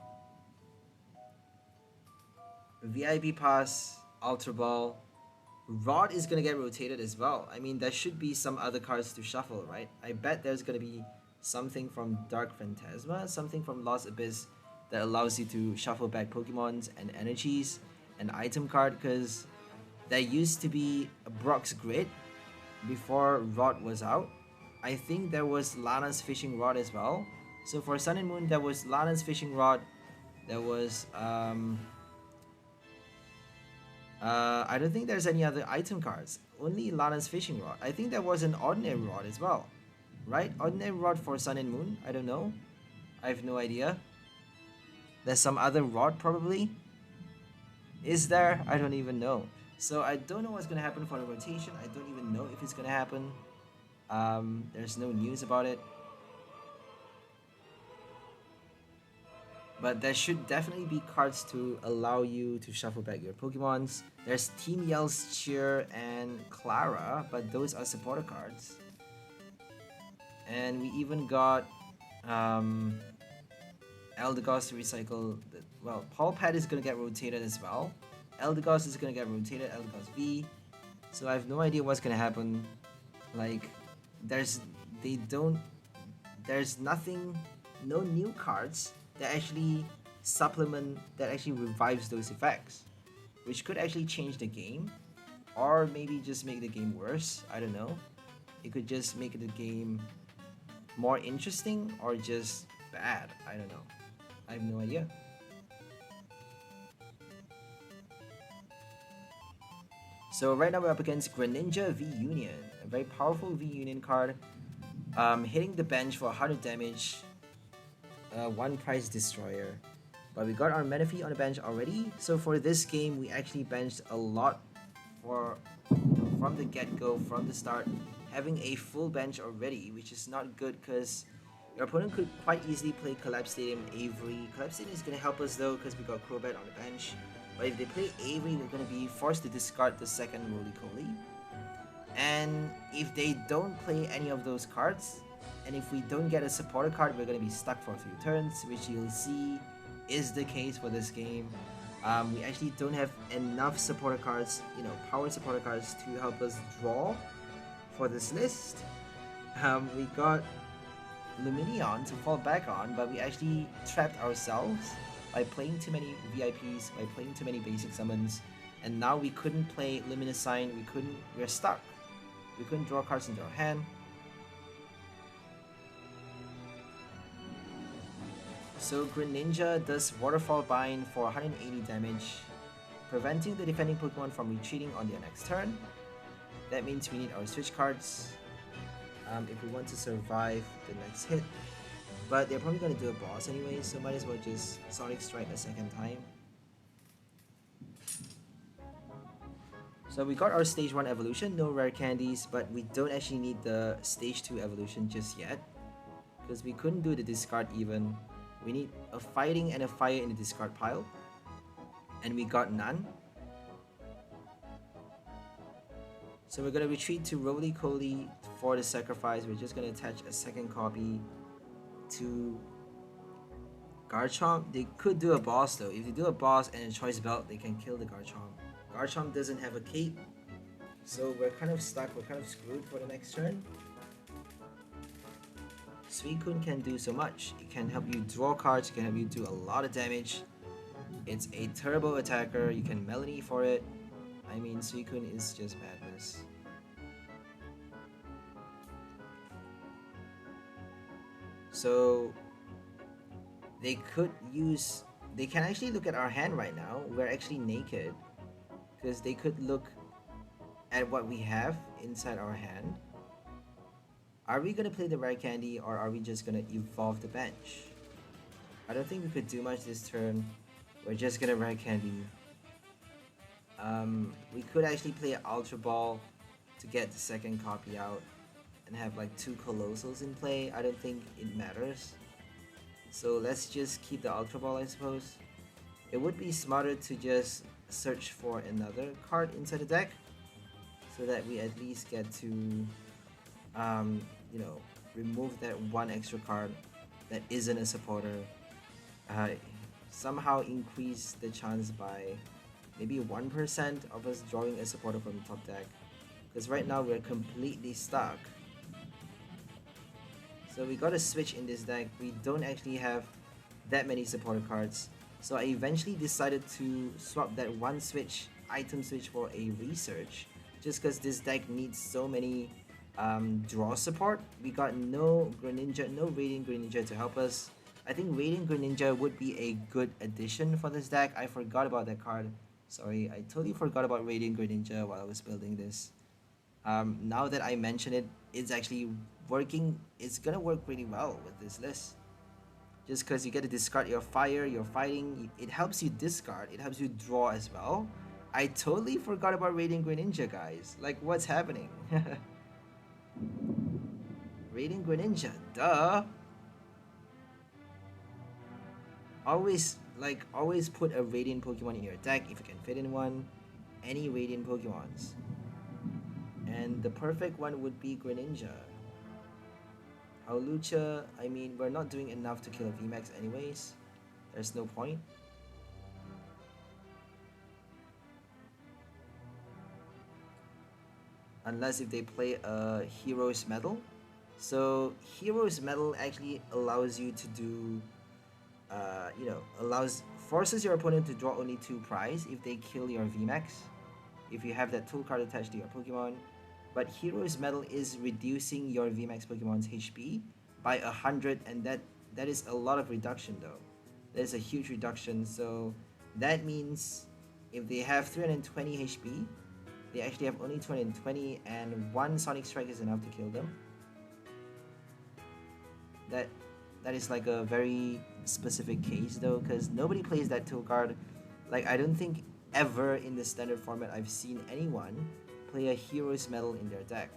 VIP Pass, Ultra Ball. Rod is gonna get rotated as well. I mean, there should be some other cards to shuffle, right? I bet there's gonna be something from Dark Phantasma, something from Lost Abyss that allows you to shuffle back Pokemons and energies, an item card, because there used to be a Brock's Grid before Rod was out. I think there was Lana's Fishing Rod as well. So for Sun and Moon, there was Lana's Fishing Rod. There was I don't think there's any other item cards. Only Lana's Fishing Rod. I think there was an Ordinary Rod as well, right? Ordinary Rod for Sun and Moon. I don't know. I have no idea. There's some other Rod probably. Is there? I don't even know. So I don't know what's gonna happen for the rotation. I don't even know if it's gonna happen. There's no news about it. But there should definitely be cards to allow you to shuffle back your Pokemons. There's Team Yell's Cheer and Clara, but those are supporter cards. And we even got Eldegoss to recycle. Well, Paul Pad is gonna get rotated as well. Eldegoss is gonna get rotated, Eldegoss V. So I have no idea what's gonna happen. Like, there's nothing, no new cards that actually supplement, that actually revives those effects, which could actually change the game, or maybe just make the game worse. I don't know. It could just make the game more interesting or just bad. I don't know. I have no idea. So right now we're up against Greninja V-Union, a very powerful V-Union card, hitting the bench for 100 damage, one prize destroyer. But we got our Menifee on the bench already, so for this game we actually benched a lot from the get-go, from the start, having a full bench already, which is not good because your opponent could quite easily play Collapse Stadium Avery. Collapse Stadium is going to help us though because we got Crobat on the bench. But if they play Avery, we're going to be forced to discard the second Roly-Coly. And if they don't play any of those cards, and if we don't get a supporter card, we're going to be stuck for a few turns, which you'll see is the case for this game. We actually don't have enough supporter cards, power supporter cards to help us draw for this list. We got Lumineon to fall back on, but we actually trapped ourselves by playing too many VIPs, by playing too many basic summons, and now we couldn't play Luminous Sign, we're stuck. We couldn't draw cards into our hand. So Greninja does Waterfall Bind for 180 damage, preventing the defending Pokemon from retreating on their next turn. That means we need our switch cards if we want to survive the next hit. But they're probably going to do a boss anyway, so might as well just Sonic Strike a second time. So we got our Stage 1 evolution, no rare candies, but we don't actually need the Stage 2 evolution just yet, because we couldn't do the discard even. We need a fighting and a fire in the discard pile, and we got none. So we're going to retreat to Roly-Coly for the sacrifice. We're just going to attach a second copy to Garchomp. They could do a boss though. If they do a boss and a choice belt, they can kill the Garchomp. Garchomp doesn't have a cape, so we're kind of stuck, we're kind of screwed for the next turn. Suicune can do so much. It can help you draw cards, it can help you do a lot of damage. It's a turbo attacker, you can Melony for it. I mean, Suicune is just madness. So they can actually look at our hand right now. We're actually naked, because they could look at what we have inside our hand. Are we going to play the rare candy, or are we just going to evolve the bench? I don't think we could do much this turn. We're just going to rare candy. We could actually play Ultra Ball to get the second copy out and have like 2 Coalossals in play. I don't think it matters. So let's just keep the Ultra Ball, I suppose. It would be smarter to just search for another card inside the deck so that we at least get to, you know, remove that one extra card that isn't a supporter. Somehow increase the chance by maybe 1% of us drawing a supporter from the top deck. Because right now we're completely stuck. So we gotta switch in this deck. We don't actually have that many supporter cards. So I eventually decided to swap that one switch, item switch, for a research. Just because this deck needs so many draw support. We got no Greninja, no Radiant Greninja to help us. I think Radiant Greninja would be a good addition for this deck. I forgot about that card. Sorry, I totally forgot about Radiant Greninja while I was building this. Now that I mention it, it's actually working. It's gonna work pretty well with this list. Just because you get to discard your fire, your fighting, it helps you discard, it helps you draw as well. I totally forgot about Radiant Greninja, guys. Like, what's happening? Radiant Greninja, duh! Always put a Radiant Pokemon in your deck if you can fit in one. Any Radiant Pokemons. And the perfect one would be Greninja. Howlucha, I mean, we're not doing enough to kill a VMAX anyways. There's no point. Unless if they play a Hero's Medal. So Hero's Medal actually allows you to do, you know, forces your opponent to draw only 2 prize if they kill your VMAX. If you have that tool card attached to your Pokemon. But Hero's Medal is reducing your VMAX Pokemon's HP by 100, and that is a lot of reduction though. That is a huge reduction, so that means if they have 320 HP, they actually have only 220, and 1 Sonic Strike is enough to kill them. That is like a very specific case though, because nobody plays that tool card. Like, I don't think ever in the standard format I've seen anyone play a Hero's Medal in their deck.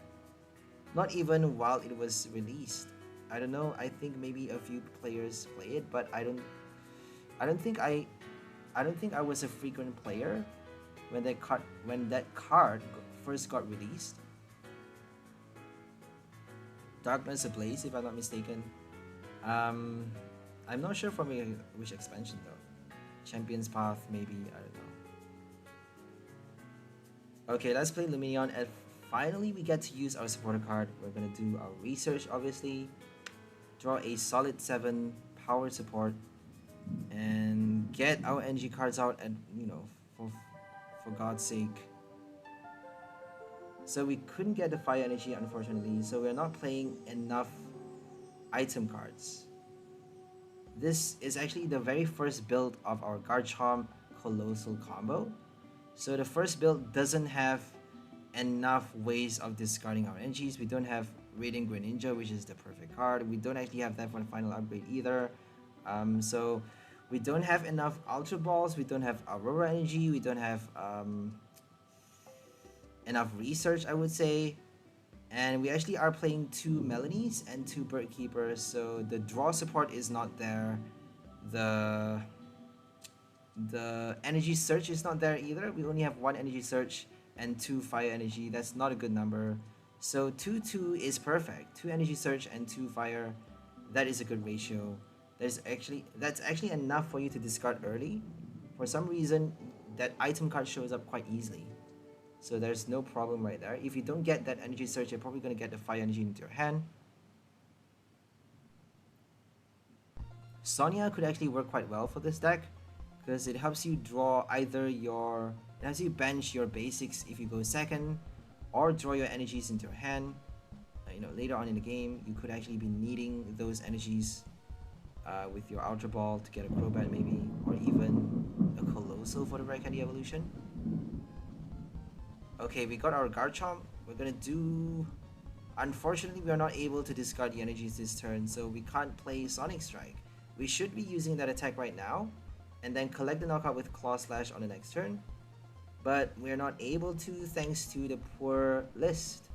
Not even while it was released. I don't know, I think maybe a few players play it, but I don't think I was a frequent player when that card first got released. 𝑑𝑻𝑪𝒐𝒅𝒆�, if I'm not mistaken. I'm not sure from which expansion though. Champion's Path, maybe, I don't know. Okay, let's play Lumineon, and finally we get to use our supporter card. We're gonna do our research, obviously. Draw a solid 7 power support and get our energy cards out, and you know, for God's sake. So we couldn't get the fire energy, unfortunately, so we're not playing enough item cards. This is actually the very first build of our Garchomp Coalossal combo. So the first build doesn't have enough ways of discarding our energies. We don't have Radiant Greninja, which is the perfect card. We don't actually have that for the final upgrade either. So we don't have enough Ultra Balls. We don't have Aurora Energy. We don't have enough research, I would say. And we actually are playing 2 Melonies and 2 Bird Keepers, so the draw support is not there. The energy search is not there either. We only have 1 energy search and 2 fire energy. That's not a good number. So 2-2 is perfect. 2 energy search and 2 fire. That is a good ratio. That's actually enough for you to discard early. For some reason, that item card shows up quite easily. So there's no problem right there. If you don't get that energy search, you're probably going to get the fire energy into your hand. Sonia could actually work quite well for this deck, because it helps you draw either it helps you bench your basics if you go second, or draw your energies into your hand. You know, later on in the game, you could actually be needing those energies with your Ultra Ball to get a Crobat maybe, or even a Coalossal for the Rare Candy evolution. Okay, we got our Garchomp. We're gonna do... Unfortunately, we are not able to discard the energies this turn, so we can't play Sonic Strike. We should be using that attack right now, and then collect the knockout with Claw Slash on the next turn. but we're not able to thanks to the poor list.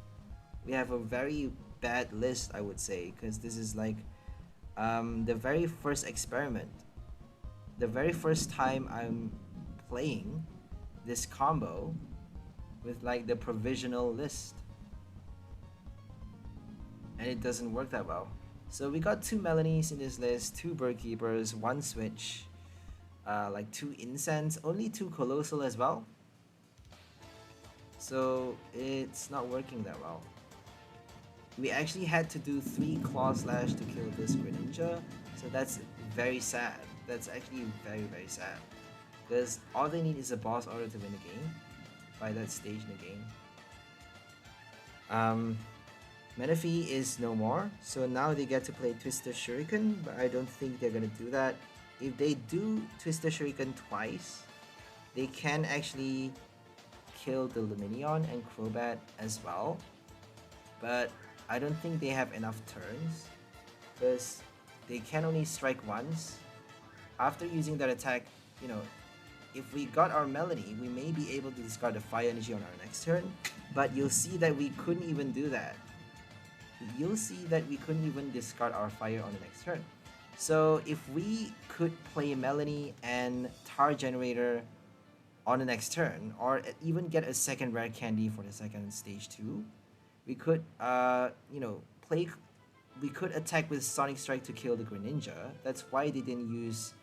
We have a very bad list, I would say, because this is like the very first experiment, the very first time I'm playing this combo with like the provisional list, and it doesn't work that well. So we got 2 Melonies in this list, 2 Bird Keepers, 1 Switch, like 2 Incense, only 2 Coalossal as well. So it's not working that well. We actually had to do 3 Claw Slash to kill this Greninja, so that's very sad. That's actually very, very sad. Because all they need is a boss order to win the game by that stage in the game. Menifee is no more, so now they get to play Twister Shuriken, but I don't think they're gonna do that. If they do Twister Shuriken twice, they can actually kill the Lumineon and Crobat as well, but I don't think they have enough turns, because they can only strike once. After using that attack, you know, if we got our Melony, we may be able to discard the Fire Energy on our next turn, but you'll see that we couldn't even do that. You'll see that we couldn't even discard our Fire on the next turn. So if we could play Melony and Tar Generator on the next turn, or even get a second rare candy for the second stage 2, we could, you know, we could attack with Sonic Strike to kill the Greninja. That's why they didn't use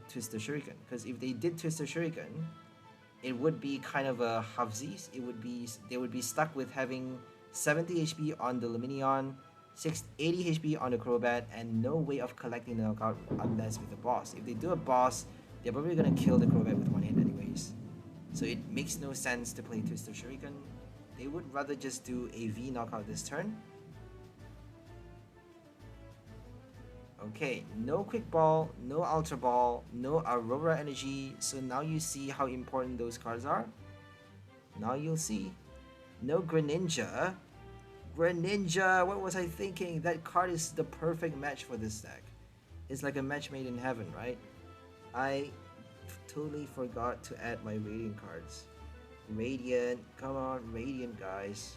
Twister Shuriken, because if they did Twister Shuriken, it would be kind of a halvesies. They would be stuck with having 70 HP on the Lumineon, 80 HP on the Crobat, and no way of collecting the knockout unless with a boss. If they do a boss, they're probably gonna kill the Crobat with 1 hit anyways. So it makes no sense to play Twister Shuriken. They would rather just do a V knockout this turn. Okay, no Quick Ball, no Ultra Ball, no Aurora Energy, so now you see how important those cards are. Now you'll see. No Greninja. Greninja, what was I thinking? That card is the perfect match for this deck. It's like a match made in heaven, right? I totally forgot to add my Radiant cards. Radiant, come on, Radiant guys.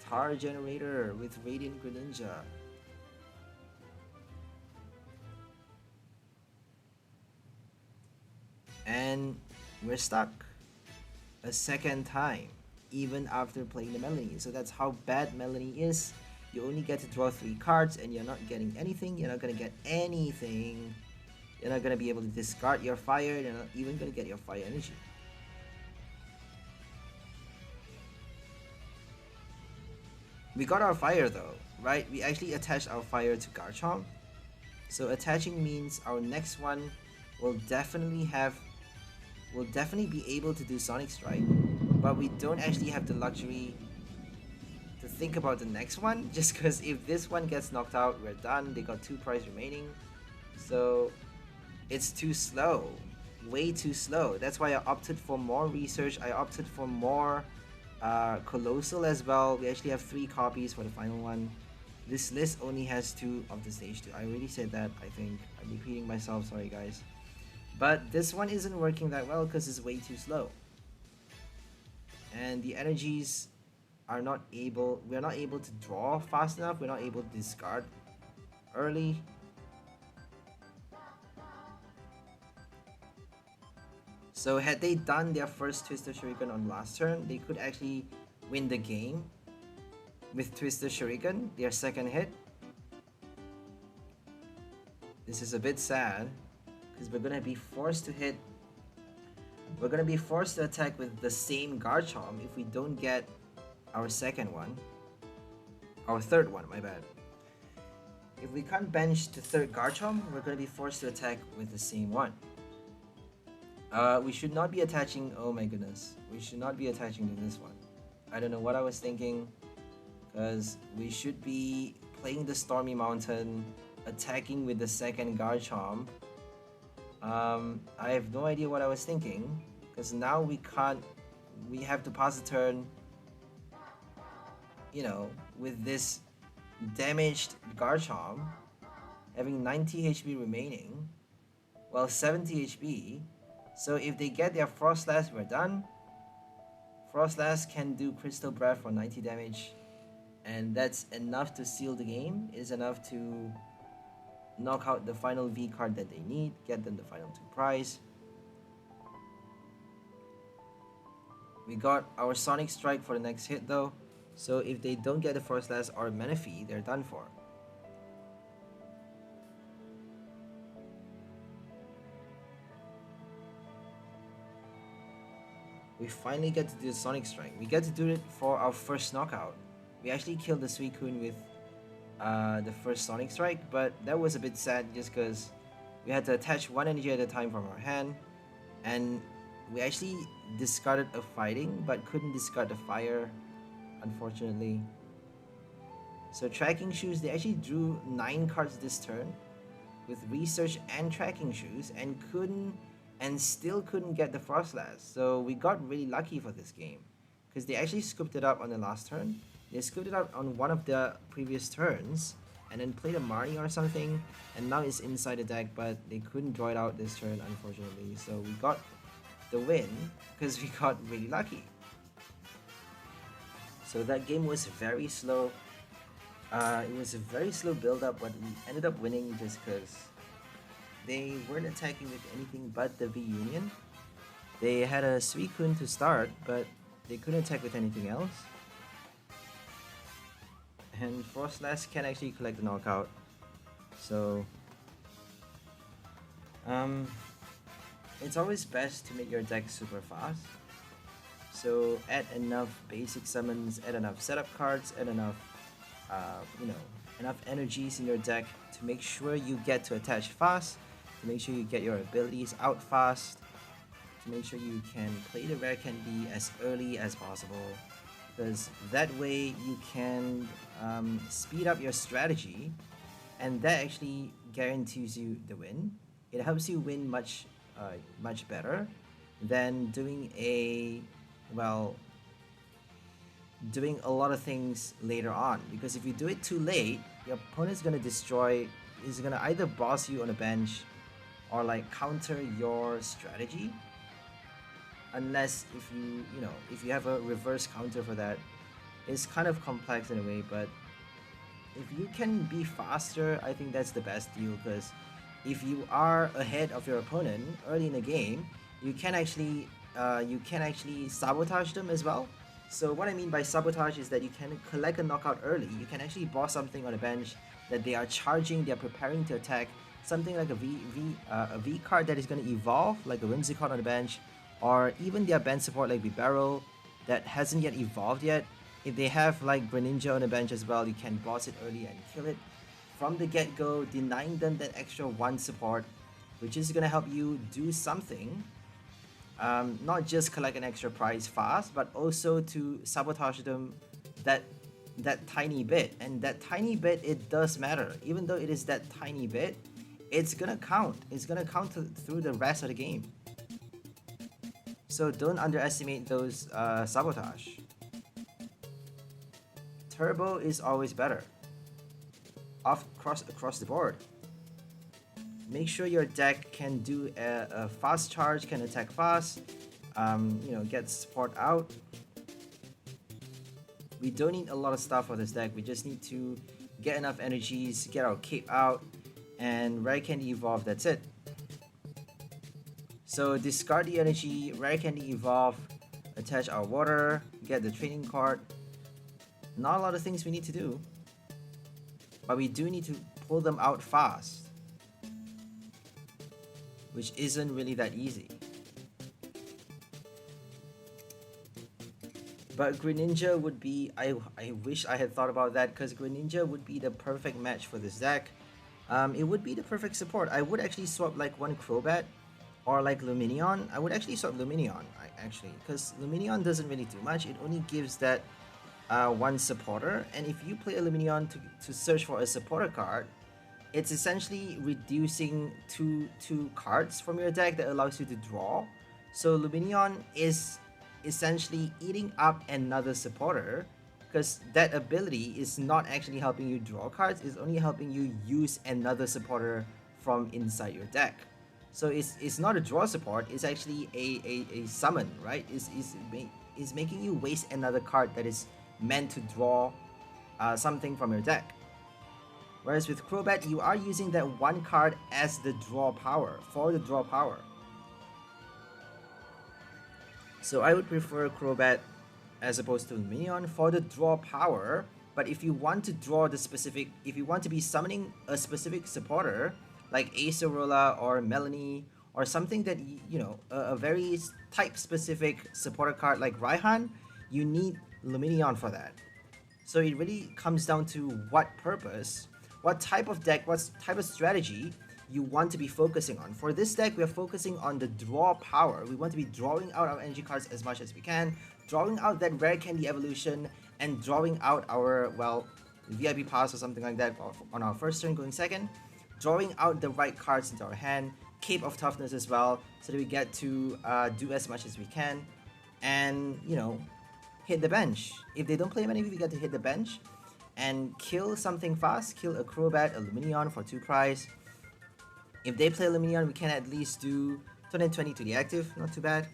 Tar Generator with Radiant Greninja. And we're stuck a second time, even after playing the Melony. So that's how bad Melony is. You only get to draw 3 cards and you're not getting anything. You're not gonna get anything. You're not gonna be able to discard your fire. You're not even gonna get your fire energy. We got our fire though, right? We actually attached our fire to Garchomp. So attaching means our next one will definitely be able to do Sonic Strike, but we don't actually have the luxury to think about the next one, just because if this one gets knocked out, we're done. They got 2 prize remaining, so it's too slow, way too slow. That's why I opted for more research. I opted for more Coalossal as well. We actually have 3 copies for the final one. This list only has 2 of the stage 2. I already said that, I think. I'm repeating myself, sorry guys. But this one isn't working that well because it's way too slow. And the energies are not able, we're not able to draw fast enough, we're not able to discard early. So had they done their first Twister Shuriken on last turn, they could actually win the game with Twister Shuriken, their second hit. This is a bit sad, because we're gonna be forced to hit. We're gonna be forced to attack with the same Garchomp if we don't get our second one. Our third one, my bad. If we can't bench the third Garchomp, we're gonna be forced to attack with the same one. We should not be attaching, oh my goodness. We should not be attaching to this one. I don't know what I was thinking, because we should be playing the Stormy Mountain, attacking with the second Garchomp. I have no idea what I was thinking, because now we have to pass the turn, you know, with this damaged Garchomp having 90 HP remaining, well 70 HP, So if they get their Frostlass, we're done. Frostlass can do Crystal Breath for 90 damage, and that's enough to seal the game. It is enough to knock out the final V card that they need, get them the final 2 prize. We got our Sonic Strike for the next hit though, so if they don't get the Frostlass or Menifee, they're done for. We finally get to do the Sonic Strike. We get to do it for our first knockout. We actually killed the Suicune with the first Sonic Strike, but that was a bit sad just because we had to attach 1 energy at a time from our hand, and we actually discarded a fighting but couldn't discard the fire, unfortunately. So Tracking Shoes, they actually drew 9 cards this turn with Research and Tracking Shoes and still couldn't get the Frostlass. So we got really lucky for this game because they actually scooped it up on the last turn. They scooped it up on one of the previous turns and then played a Marnie or something, and now it's inside the deck, but they couldn't draw it out this turn, unfortunately. So we got the win because we got really lucky. So that game was very slow. It was a very slow build up, but we ended up winning just because they weren't attacking with anything but the V-Union. They had a Suicune to start, but they couldn't attack with anything else. And Frostlass can actually collect the knockout. So it's always best to make your deck super fast. So add enough basic summons, add enough setup cards, add enough enough energies in your deck to make sure you get to attach fast, to make sure you get your abilities out fast, to make sure you can play the rare candy as early as possible, because that way you can speed up your strategy, and that actually guarantees you the win. It helps you win much better than doing doing a lot of things later on, because if you do it too late, your opponent's gonna is gonna either boss you on the bench or like counter your strategy, unless if you have a reverse counter for that. It's kind of complex in a way, but if you can be faster, I think that's the best deal, because if you are ahead of your opponent early in the game, you can actually sabotage them as well. So what I mean by sabotage is that you can collect a knockout early. You can actually boss something on the bench that they are charging, they're preparing to attack, something like a V card that is going to evolve, like a Whimsicott on the bench, or even their bench support like Bibarel that hasn't yet evolved yet. If they have like Greninja on the bench as well, you can boss it early and kill it from the get-go, denying them that extra 1 support, which is going to help you do something. Not just collect an extra prize fast, but also to sabotage them that tiny bit. And that tiny bit, it does matter. Even though it is that tiny bit, it's gonna count. It's gonna count through the rest of the game. So don't underestimate those sabotage. Turbo is always better. Across the board. Make sure your deck can do a fast charge, can attack fast, get support out. We don't need a lot of stuff for this deck. We just need to get enough energies, get our cape out, and rare candy evolve. That's it. So discard the energy, rare candy evolve, attach our water, get the training card. Not a lot of things we need to do, but we do need to pull them out fast, which isn't really that easy. But Greninja would be, I wish I had thought about that, because Greninja would be the perfect match for this deck. It would be the perfect support. I would actually swap like one Crobat or like Lumineon. I would actually swap Lumineon, because Lumineon doesn't really do much. It only gives that 1 supporter, and if you play a Lumineon to search for a supporter card, it's essentially reducing two cards from your deck that allows you to draw. So Lumineon is essentially eating up another supporter, because that ability is not actually helping you draw cards, it's only helping you use another supporter from inside your deck. So it's not a draw support, it's actually a summon, right? It's making you waste another card that is meant to draw something from your deck. Whereas with Crobat, you are using that one card as the draw power, for the draw power. So I would prefer Crobat as opposed to Lumineon for the draw power. But if you want to draw the specific, if you want to be summoning a specific supporter, like Acerola or Melony, or something that, you know, a very type-specific supporter card like Raihan, you need Lumineon for that. So it really comes down to what purpose, what type of deck, what type of strategy you want to be focusing on. For this deck, we are focusing on the draw power. We want to be drawing out our energy cards as much as we can, drawing out that rare candy evolution, and drawing out our, well, VIP pass or something like that on our first turn going second, drawing out the right cards into our hand, Cape of Toughness as well, so that we get to do as much as we can, and, you know, hit the bench. If they don't play many, we get to hit the bench and kill something fast, kill a Crobat, a Lumineon for 2 prize. If they play Lumineon, we can at least do 220 to the active, not too bad.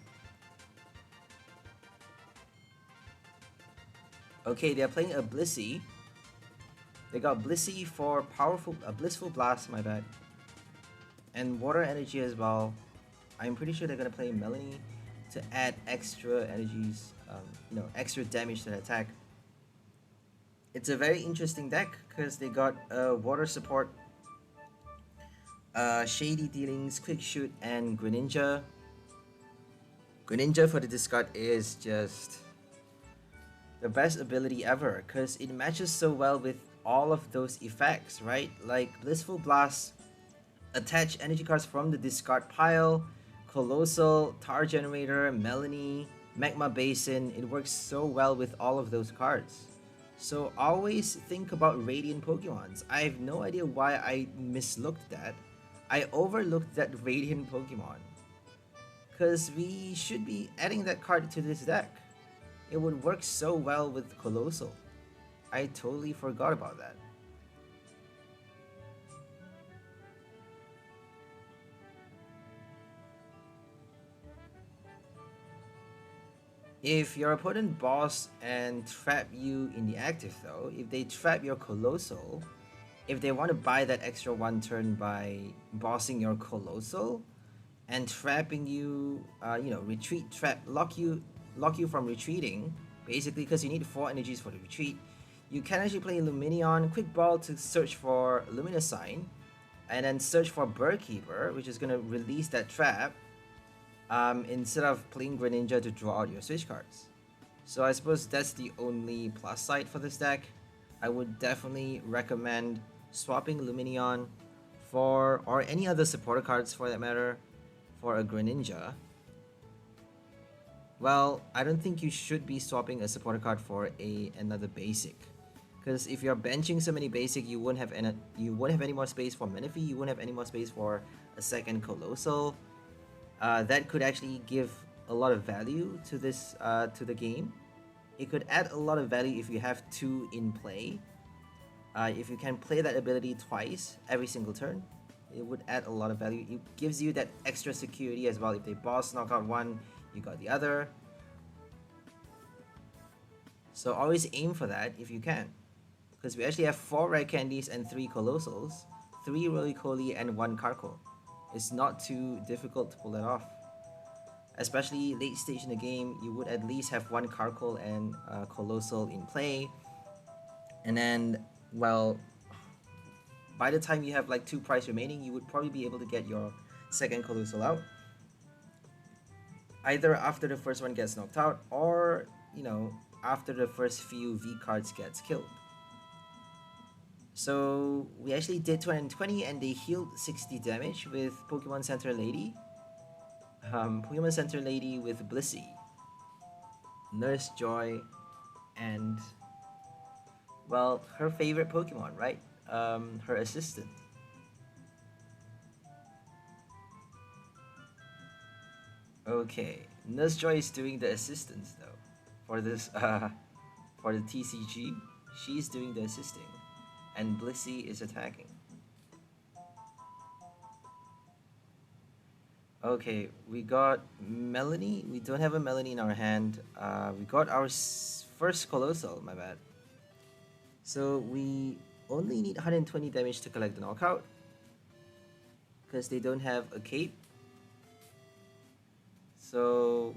Okay, they're playing a Blissey. They got Blissey for powerful, Blissful Blast, my bad. And Water Energy as well. I'm pretty sure they're gonna play Melony to add extra energies, you know, extra damage to the attack. It's a very interesting deck because they got water support, Shady Dealings, Quick Shoot, and Greninja. Greninja for the discard is just the best ability ever because it matches so well with all of those effects, right? Like Blissful Blast, attach energy cards from the discard pile, Coalossal, Tar Generator, Melony, Magma Basin. It works so well with all of those cards. So always think about Radiant Pokemons. I have no idea why I mislooked that. I overlooked that Radiant Pokemon. Because we should be adding that card to this deck. It would work so well with Coalossal. I totally forgot about that. If your opponent boss and trap you in the active though, if they trap your Coalossal, if they want to buy that extra 1 turn by bossing your Coalossal and trapping you, you know, retreat, trap, lock you from retreating, basically because you need 4 energies for the retreat, you can actually play Lumineon, Quick Ball to search for Luminosine, and then search for Birdkeeper, which is going to release that trap, instead of playing Greninja to draw out your switch cards. So I suppose that's the only plus side for this deck. I would definitely recommend swapping Lumineon for, or any other supporter cards for that matter, for a Greninja. Well, I don't think you should be swapping a supporter card for another basic. Because if you're benching so many basic, you won't have any more space for Menifee, you won't have any more space for a second Coalossal. That could actually give a lot of value to this to the game. It could add a lot of value if you have 2 in play. If you can play that ability twice every single turn, it would add a lot of value. It gives you that extra security as well. If they boss knock out one, you got the other. So always aim for that if you can. Because we actually have 4 rare candies and 3 Coalossals, 3 Roly-Coly and 1 Carkol. It's not too difficult to pull that off. Especially late stage in the game, you would at least have 1 Carkol and Coalossal in play. And then, well, by the time you have like 2 prize remaining, you would probably be able to get your second Coalossal out. Either after the first one gets knocked out, or, you know, after the first few V cards gets killed. So we actually did 220 and they healed 60 damage with Pokemon Center Lady. Pokemon Center Lady with Blissey, Nurse Joy, and, well, her favorite Pokemon, right? Her assistant. Okay, Nurse Joy is doing the assistance though. For this, for the TCG, she's doing the assisting. And Blissey is attacking. Okay, we got Melony. We don't have a Melony in our hand. We got our first Coalossal, my bad. So we only need 120 damage to collect the knockout. Because they don't have a cape. So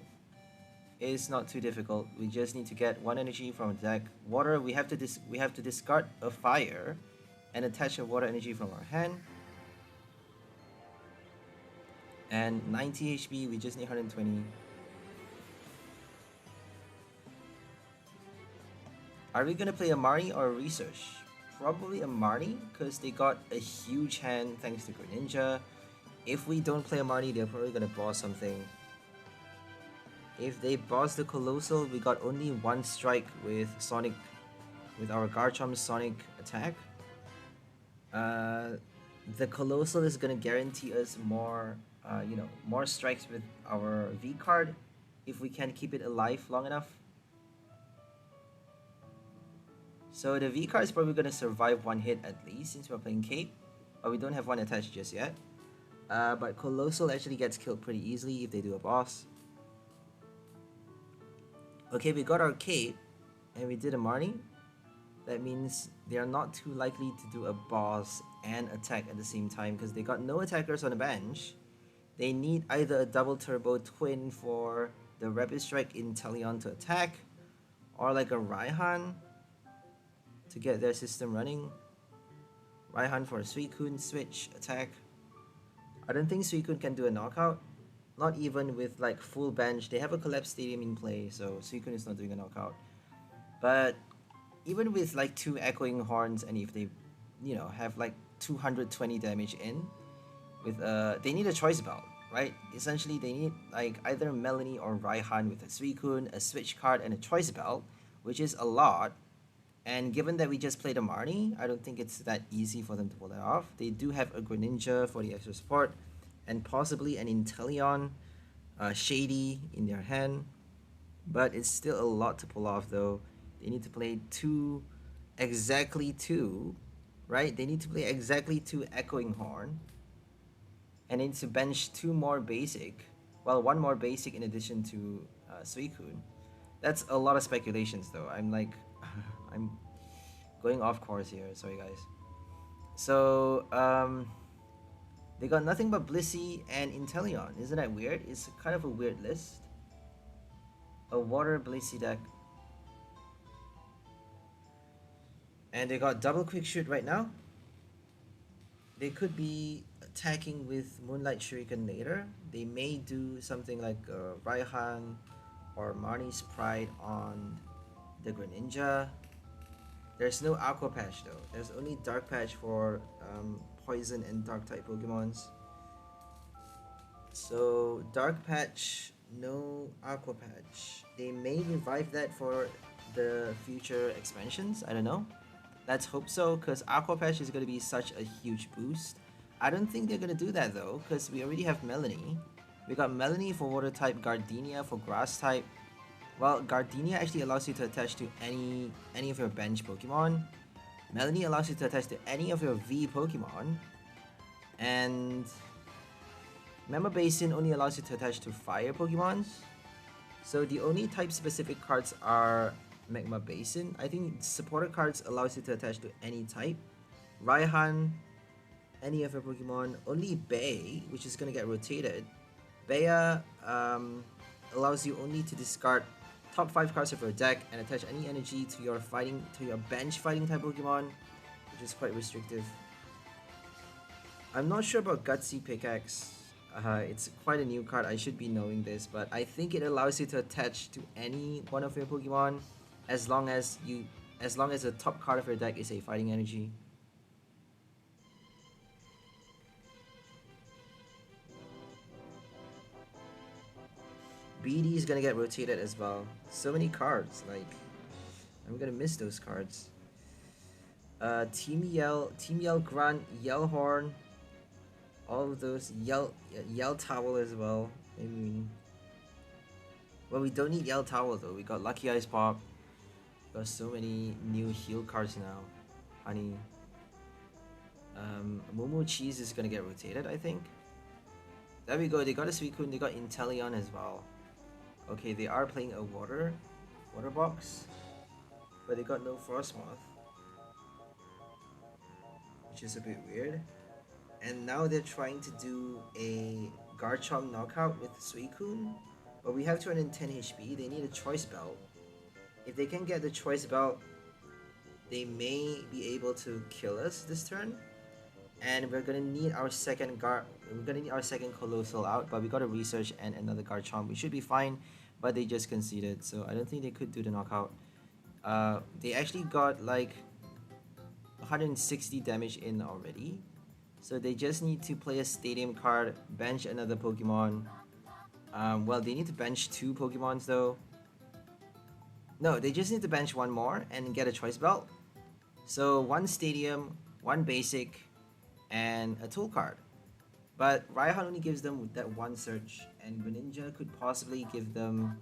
it's not too difficult. We just need to get one energy from the deck. Water, we have to discard a fire and attach a water energy from our hand. And 90 HP, we just need 120. Are we gonna play a Marnie or a Research? Probably a Marnie, because they got a huge hand thanks to Greninja. If we don't play a Marnie, they're probably gonna boss something. If they boss the Coalossal, we got only one strike with Sonic, with our Garchomp Sonic attack. The Coalossal is gonna guarantee us more, more strikes with our V card if we can keep it alive long enough. So the V card is probably gonna survive one hit at least since we're playing Cape, but we don't have one attached just yet. But Coalossal actually gets killed pretty easily if they do a boss. Okay, we got our Cape, and we did a Marnie. That means they are not too likely to do a boss and attack at the same time because they got no attackers on the bench. They need either a double turbo twin for the Rapid Strike Inteleon to attack, or like a Raihan to get their system running. Raihan for a Suicune switch attack. I don't think Suicune can do a knockout. Not even with like full bench. They have a collapsed stadium in play, so Suicune is not doing a knockout. But even with like 2 echoing horns, and if they, have like 220 damage in, with they need a choice belt, right? Essentially, they need like either Melony or Raihan with a Suicune, a switch card, and a choice belt, which is a lot. And given that we just played a Marnie, I don't think it's that easy for them to pull that off. They do have a Greninja for the extra support, and possibly an Inteleon, Shady in their hand. But it's still a lot to pull off though. They need to play exactly two, right? They need to play exactly 2 Echoing Horn. And they need to bench 2 more basic. Well, 1 more basic in addition to Suicune. That's a lot of speculations though. I'm like, I'm going off course here. Sorry guys. So, they got nothing but Blissey and Inteleon. Isn't that weird? It's kind of a weird list. A water Blissey deck. And they got double quick shoot right now. They could be attacking with Moonlight Shuriken later. They may do something like Raihan or Marnie's Pride on the Greninja. There's no Aqua Patch though. There's only Dark Patch for Poison and Dark type Pokemons. So Dark Patch, no Aqua Patch. They may revive that for the future expansions. I don't know. Let's hope so, because Aqua Patch is going to be such a huge boost. I don't think they're going to do that though, because we already have Melony. We got Melony for Water type, Gardenia for Grass type. Well, Gardenia actually allows you to attach to any of your bench Pokemon. Melony allows you to attach to any of your V Pokemon. And 𝑑𝑻𝑪𝒁𝒃 only allows you to attach to Fire Pokemons. So the only type specific cards are Magma Basin. I think supporter cards allows you to attach to any type. Raihan, any of your Pokemon. Only Bay, which is gonna get rotated. Bea allows you only to discard top 5 cards of your deck and attach any energy to your bench fighting type Pokemon, which is quite restrictive. I'm not sure about Gutsy Pickaxe. It's quite a new card. I should be knowing this, but I think it allows you to attach to any one of your Pokemon as long as the top card of your deck is a fighting energy. BD is gonna get rotated as well. So many cards, like I'm gonna miss those cards. Team Yell Grunt, Yell Horn, all of those. Yell Towel as well. I mean, well, we don't need Yell Towel though. We got Lucky Ice Pop. Got so many new heal cards now. Honey. Momo Cheese is gonna get rotated, I think. There we go, they got a Suicune, they got Inteleon as well. Okay, they are playing a water box, but they got no Frostmoth, which is a bit weird. And now they're trying to do a Garchomp knockout with Suicune, but we have 210 HP, they need a Choice Belt. If they can get the Choice Belt, they may be able to kill us this turn. And we're gonna need our second Coalossal out, but we got a Research and another Garchomp. We should be fine, but they just conceded, so I don't think they could do the knockout. They actually got like 160 damage in already, so they just need to play a Stadium card, bench another Pokemon. Well, they need to bench 2 Pokemons though. No, they just need to bench 1 more and get a Choice Belt. So 1 Stadium, 1 Basic, and a tool card. But Raihan only gives them that 1 search, and Greninja could possibly give them,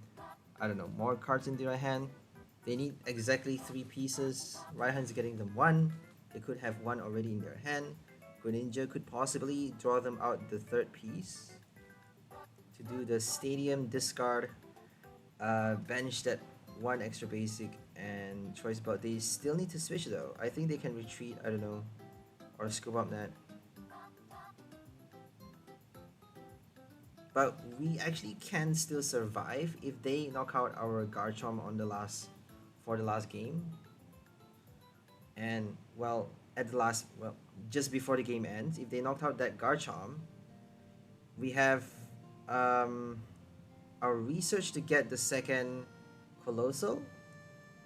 I don't know, more cards in their hand. They need exactly 3 pieces. Raihan's getting them 1. They could have 1 already in their hand. Greninja could possibly draw them out the 3rd piece to do the Stadium discard, bench that 1 extra basic and Choice Belt. They still need to switch though. I think they can retreat, I don't know, or scoop up net. But we actually can still survive if they knock out our Garchomp on the last game. And well, just before the game ends, if they knocked out that Garchomp, we have our research to get the second Coalossal,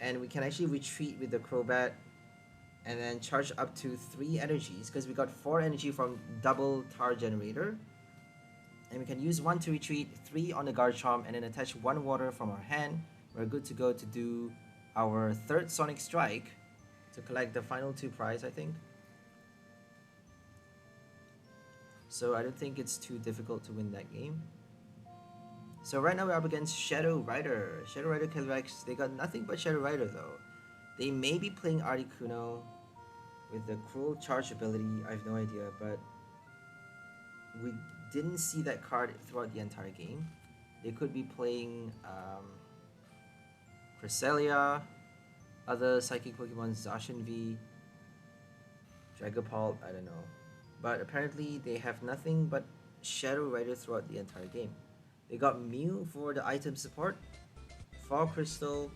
and we can actually retreat with the Crobat and then charge up to 3 energies because we got 4 energy from double Tar Generator. And we can use 1 to retreat, 3 on the Garchomp, and then attach 1 water from our hand. We're good to go to do our 3rd Sonic Strike to collect the final 2 prize, I think. So I don't think it's too difficult to win that game. So right now we're up against Shadow Rider. Shadow Rider Calyrex, they got nothing but Shadow Rider though. They may be playing Articuno with the Cruel Charge ability, I have no idea, but we didn't see that card throughout the entire game. They could be playing Cresselia, other Psychic Pokemon, Zacian V, Dragapult, I don't know. But apparently they have nothing but Shadow Rider throughout the entire game. They got Mew for the item support, Fall Crystal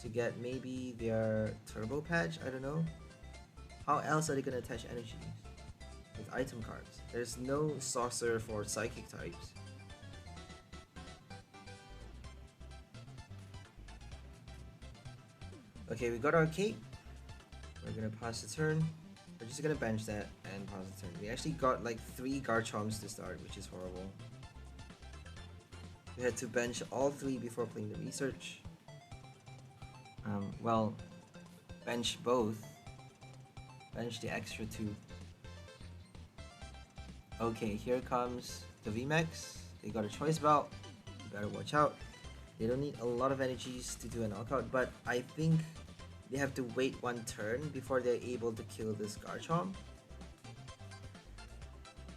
to get maybe their Turbo Patch, I don't know. How else are they gonna attach energies with item cards? There's no Saucer for Psychic types. Okay, we got our cape. We're gonna pass the turn. We're just gonna bench that and pass the turn. We actually got like 3 Garchomps to start, which is horrible. We had to bench all 3 before playing the research. Well, bench both. Bench the extra 2. Okay, here comes the VMAX. They got a Choice Belt. You better watch out. They don't need a lot of energies to do a knockout, but I think they have to wait 1 turn before they're able to kill this Garchomp.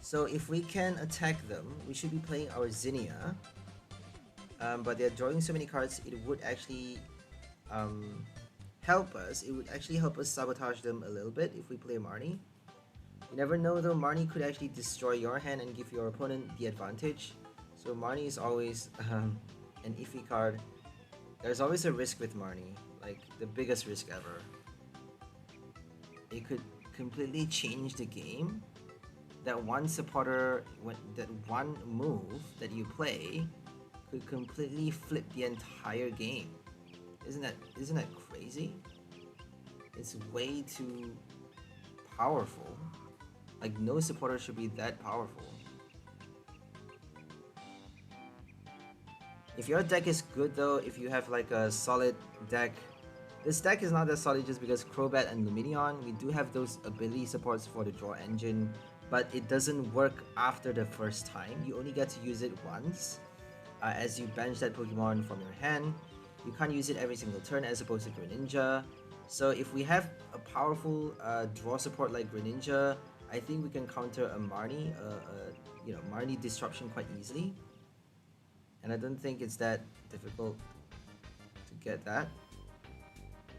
So if we can attack them, we should be playing our Zinnia. But they're drawing so many cards, it would actually help us. It would actually help us sabotage them a little bit if we play Marnie. You never know though, Marnie could actually destroy your hand and give your opponent the advantage. So Marnie is always an iffy card. There's always a risk with Marnie, like the biggest risk ever. It could completely change the game. That one supporter, that one move that you play could completely flip the entire game. Isn't that crazy? It's way too powerful. Like, no supporter should be that powerful. If your deck is good though, if you have like a solid deck, this deck is not that solid just because Crobat and Lumineon, we do have those ability supports for the draw engine, but it doesn't work after the first time. You only get to use it once as you bench that Pokemon from your hand. You can't use it every single turn as opposed to Greninja. So if we have a powerful draw support like Greninja, I think we can counter a Marnie, you know, Marnie disruption quite easily. And I don't think it's that difficult to get that.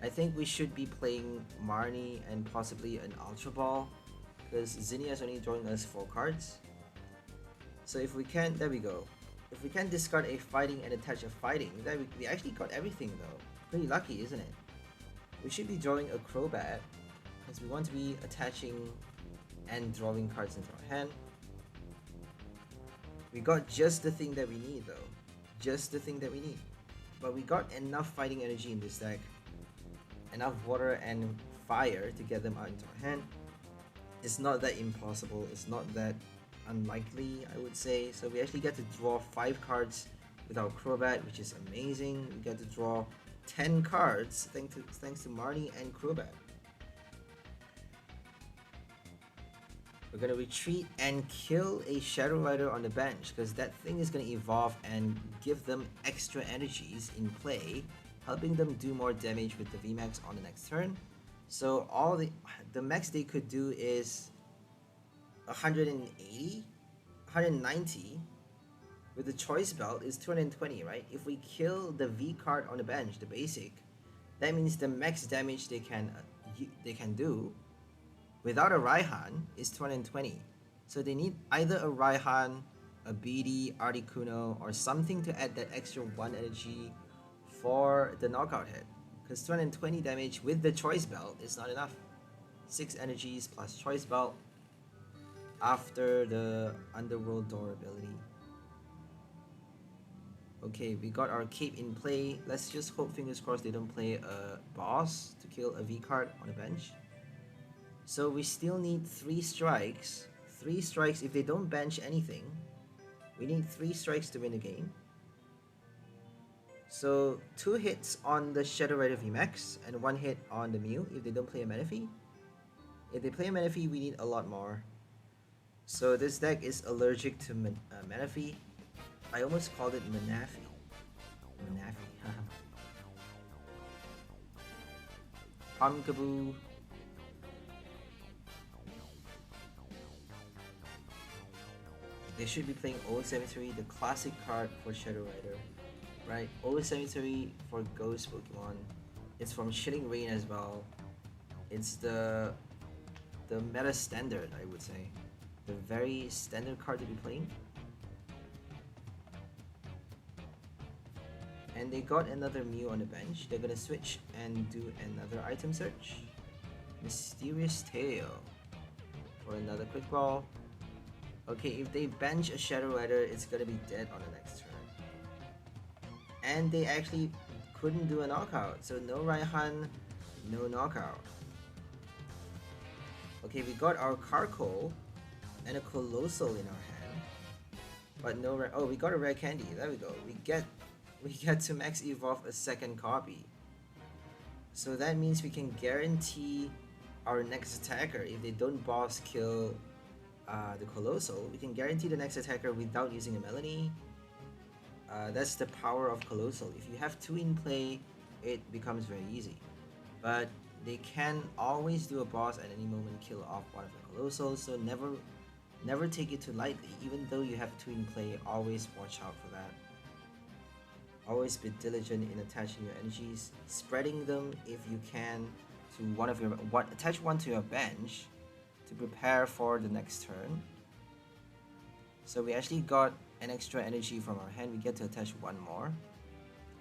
I think we should be playing Marnie and possibly an Ultra Ball, because Zinnia is only drawing us 4 cards. So if we can, there we go. If we can discard a fighting and attach a fighting, then we actually got everything though. Pretty lucky, isn't it? We should be drawing a Crobat, because we want to be attaching and drawing cards into our hand. We got just the thing that we need though. Just the thing that we need. But we got enough fighting energy in this deck. Enough water and fire to get them out into our hand. It's not that impossible, it's not that unlikely, I would say. So we actually get to draw 5 cards with our Crobat, which is amazing. We get to draw 10 cards thanks to Marnie and Crobat. We're gonna retreat and kill a Shadow Rider on the bench, because that thing is gonna evolve and give them extra energies in play, helping them do more damage with the VMAX on the next turn. So all the max they could do is 180, 190. With the choice belt is 220, right? If we kill the V card on the bench, the basic, that means the max damage they can do without a Raihan is 220. So they need either a Raihan, a BD, Articuno, or something to add that extra 1 energy for the knockout hit, because 220 damage with the choice belt is not enough. 6 energies plus choice belt after the Underworld Door ability. Okay, we got our cape in play. Let's just hope, fingers crossed, they don't play a boss to kill a V card on the bench. So we still need 3 strikes. 3 strikes if they don't bench anything. We need 3 strikes to win the game. So 2 hits on the Shadow Rider VMAX and 1 hit on the Mew if they don't play a Manaphy. If they play a Manaphy, we need a lot more. So this deck is allergic to Manaphy. I almost called it Manaphy. Manaphy. Pumpkaboo. They should be playing Old Cemetery, the classic card for Shadow Rider. Right, Old Cemetery for Ghost Pokemon. It's from Chilling Reign as well. It's the meta standard, I would say. The very standard card to be playing. And they got another Mew on the bench. They're gonna switch and do another item search. Mysterious Tail for another Quick Ball. Okay, if they bench a Shadow Rider, it's gonna be dead on the next turn. And they actually couldn't do a knockout, so no Raihan, no knockout. Okay, we got our Carkol and a Coalossal in our hand, but no oh, we got a Rare Candy. There we go. We get to max evolve a second copy. So that means we can guarantee our next attacker, if they don't boss kill the Coalossal, we can guarantee the next attacker without using a Melony. That's the power of Coalossal. If you have 2 in play, it becomes very easy. But they can always do a boss at any moment, kill off one of the Coalossals, so never take it too lightly. Even though you have 2 in play, always watch out for that. Always be diligent in attaching your energies, spreading them if you can to one of your attach one to your bench to prepare for the next turn. So we actually got an extra energy from our hand. We get to attach 1 more.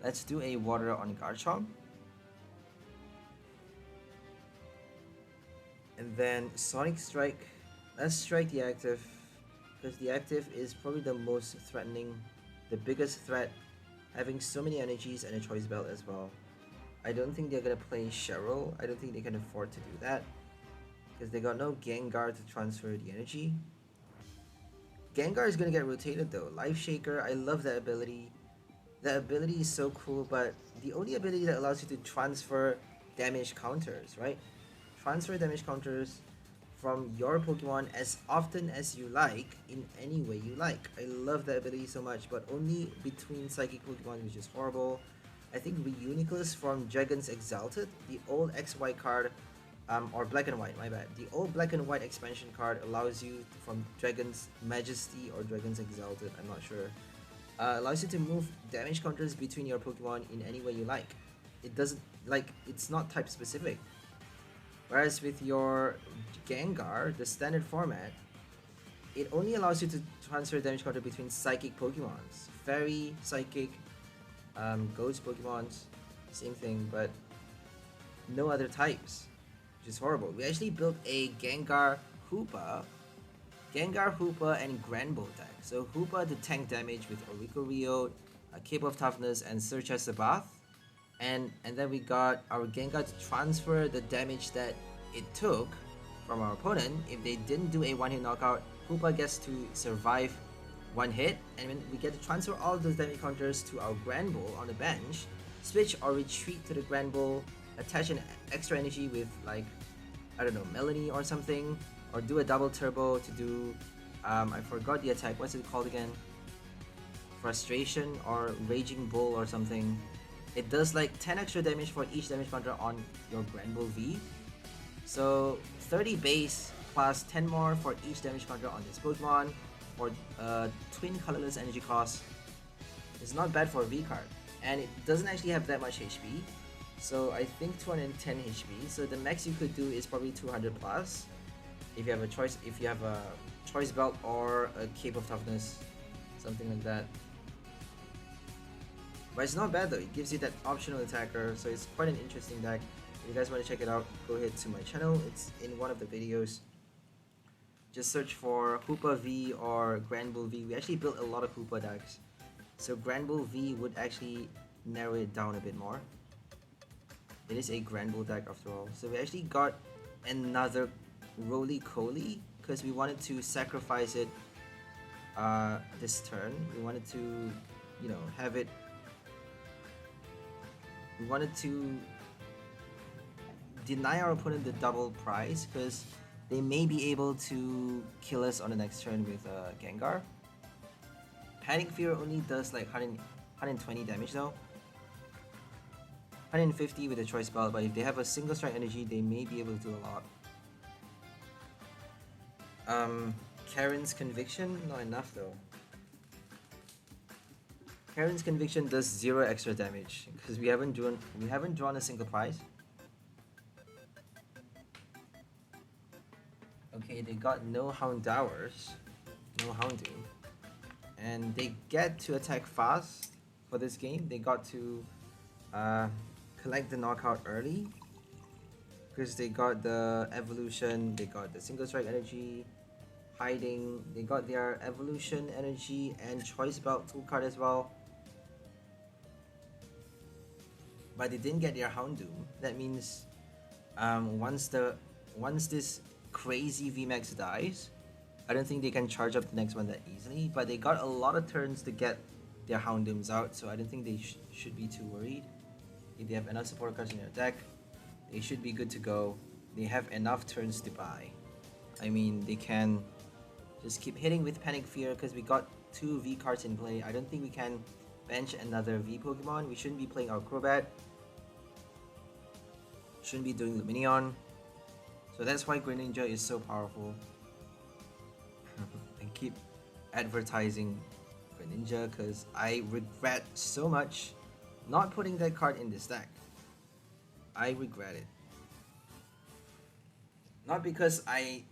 Let's do a water on Garchomp. And then Sonic Strike. Let's strike the active, because the active is probably the most threatening, the biggest threat, having so many energies and a choice belt as well. I don't think they're gonna play Cheryl. I don't think they can afford to do that, because they got no Gengar to transfer the energy. Gengar is gonna get rotated though. Life Shaker, I love that ability. That ability is so cool, but the only ability that allows you to transfer damage counters, right? Transfer damage counters from your Pokemon as often as you like, in any way you like. I love that ability so much, but only between Psychic Pokemon, which is horrible. I think Reuniclus from Dragon's Exalted, the old XY card, or Black and White, my bad. The old Black and White expansion card allows you from Dragon's Majesty or Dragon's Exalted, I'm not sure. Allows you to move damage counters between your Pokemon in any way you like. It doesn't, like, it's not type specific. Whereas with your Gengar, the standard format, it only allows you to transfer damage counter between Psychic Pokemons. Fairy, Psychic, Ghost Pokemons, same thing, but no other types, which is horrible. We actually built a Gengar Hoopa, and Granbull deck. So Hoopa to tank damage with Oricorio, a Cape of Toughness, and 𝑑𝑻𝑪𝒁, and then we got our Gengar to transfer the damage that it took from our opponent. If they didn't do a one-hit knockout, Hoopa gets to survive one hit, and then we get to transfer all of those damage counters to our Granbull on the bench, switch or retreat to the Granbull, attach an extra energy with, like, I don't know, Melony or something, or do a double turbo to do, I forgot the attack, what's it called again? Frustration or Raging Bull or something. It does like 10 extra damage for each damage counter on your Granbull V. So 30 base plus 10 more for each damage counter on this Pokemon, or twin colorless energy cost. It's not bad for a V card, and it doesn't actually have that much HP. So I think 210 HP. So the max you could do is probably 200 plus. If you have a choice, choice belt or a Cape of Toughness, something like that. But it's not bad though, it gives you that optional attacker, so it's quite an interesting deck. If you guys want to check it out, go ahead to my channel, it's in one of the videos. Just search for Hoopa V or Granbull V. We actually built a lot of Hoopa decks, so Granbull V would actually narrow it down a bit more. It is a Granbull deck after all. So we actually got another Roly-Coly because we wanted to sacrifice it this turn. We wanted to, you know, have it. We wanted to deny our opponent the double prize because they may be able to kill us on the next turn with Gengar. Panic Fear only does like 120 damage though. 150 with a choice belt, but if they have a single strike energy, they may be able to do a lot. Karen's Conviction, not enough though. Karen's Conviction does 0 extra damage because we haven't drawn a single prize. Okay, they got no Houndowers, no Houndoom, and they get to attack fast for this game. They got to collect the knockout early because they got the evolution, they got the single strike energy, hiding, they got their evolution energy and choice belt tool card as well. But they didn't get their Houndoom. That means once this crazy VMAX dies, I don't think they can charge up the next one that easily. But they got a lot of turns to get their Houndooms out, so I don't think they should be too worried. If they have enough support cards in their deck, they should be good to go. They have enough turns to buy. I mean, they can just keep hitting with Panic Fear because we got 2 V cards in play. I don't think we can bench another V Pokemon. We shouldn't be playing our Crobat. Shouldn't be doing Lumineon. So that's why Greninja is so powerful. I keep advertising Greninja because I regret so much not putting that card in this deck. I regret it. Not because I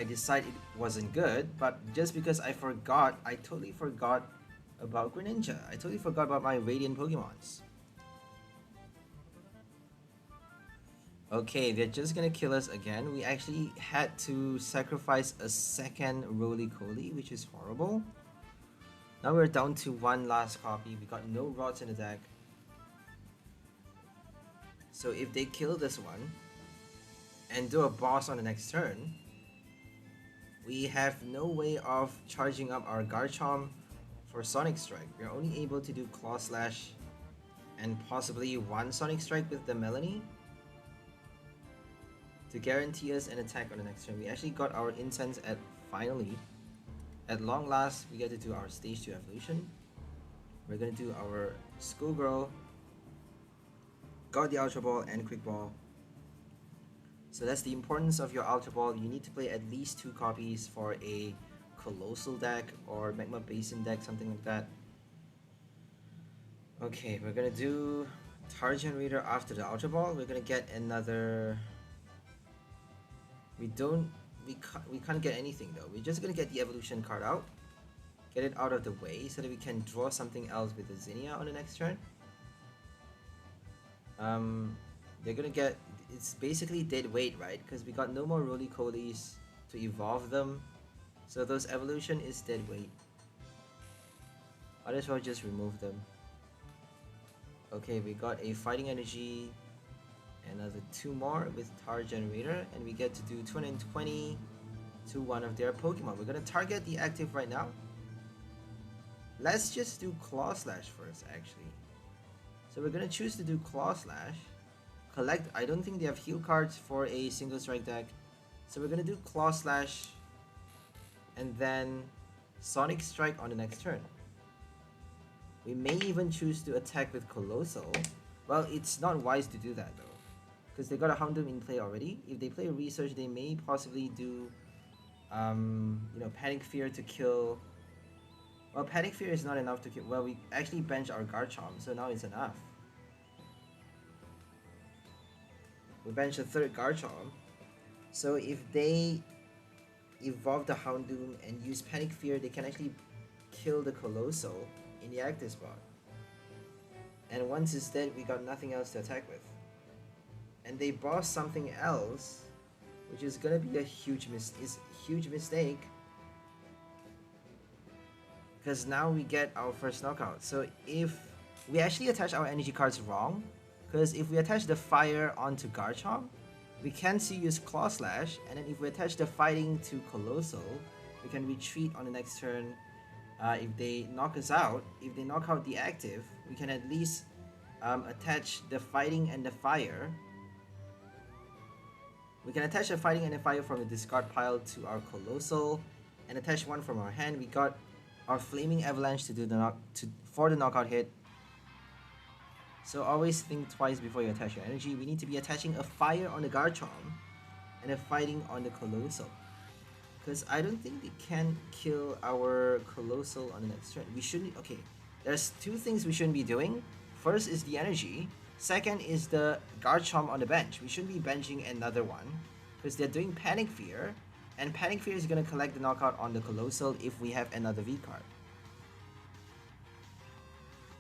decided it wasn't good, but just because I totally forgot about Greninja. I totally forgot about my Radiant Pokemons. Okay, they're just gonna kill us again. We actually had to sacrifice a second Roly-Coly, which is horrible. Now we're down to one last copy. We got no rods in the deck. So if they kill this one and do a boss on the next turn, we have no way of charging up our Garchomp for Sonic Strike. We're only able to do Claw Slash and possibly one Sonic Strike with the Melony to guarantee us an attack on the next turn. We actually got our Incense finally. At long last, we get to do our Stage 2 evolution. We're gonna do our Schoolgirl, got the Ultra Ball and Quick Ball. So that's the importance of your Ultra Ball. You need to play at least 2 copies for a Coalossal deck or Magma Basin deck, something like that. Okay, we're gonna do Tar Generator after the Ultra Ball. We're gonna get another... We can't get anything though. We're just gonna get the evolution card out, get it out of the way so that we can draw something else with the Zinnia on the next turn. They're gonna get... It's basically dead weight, right? Because we got no more Roly-Colies to evolve them. So those evolution is dead weight. Might as well just remove them. Okay, we got a Fighting Energy, another 2 more with Tar Generator, and we get to do 220 to one of their Pokemon. We're gonna target the active right now. Let's just do Claw Slash first, actually. So we're gonna choose to do Claw Slash. Collect, I don't think they have heal cards for a single strike deck. So we're gonna do Claw Slash and then Sonic Strike on the next turn. We may even choose to attack with Coalossal. Well, it's not wise to do that though, because they got a Houndoom in play already. If they play a Research, they may possibly do, you know, Panic Fear to kill. Well, Panic Fear is not enough to kill. Well, we actually bench our Garchomp, so now it's enough. We bench a 3rd Garchomp. So if they evolve the Houndoom and use Panic Fear, they can actually kill the Coalossal in the active spot. And once it's dead, we got nothing else to attack with. And they boss something else, which is gonna be a huge mistake. Because now we get our first knockout. So if we actually attach our energy cards wrong, because if we attach the fire onto Garchomp, we can still use Claw Slash, and then if we attach the fighting to Coalossal, we can retreat on the next turn. If they knock us out, if they knock out the active, we can at least attach the fighting and the fire. We can attach the fighting and the fire from the discard pile to our Coalossal, and attach one from our hand. We got our Flaming Avalanche to do the for the knockout hit. So always think twice before you attach your energy. We need to be attaching a fire on the Garchomp and a fighting on the Coalossal, because I don't think they can kill our Coalossal on the next turn. We shouldn't. Okay, there's 2 things we shouldn't be doing. First is the energy. Second is the Garchomp on the bench. We shouldn't be benching another one, because they're doing Panic Fear, and Panic Fear is gonna collect the knockout on the Coalossal if we have another V card.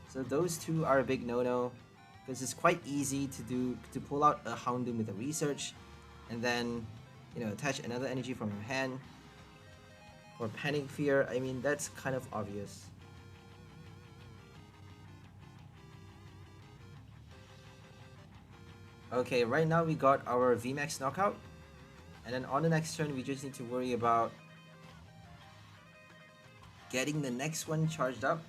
So those 2 are a big no-no, because it's quite easy to pull out a Houndoom with a Research, and then, you know, attach another energy from your hand for Panic Fear. I mean, that's kind of obvious. Okay, right now we got our VMAX knockout, and then on the next turn we just need to worry about getting the next one charged up.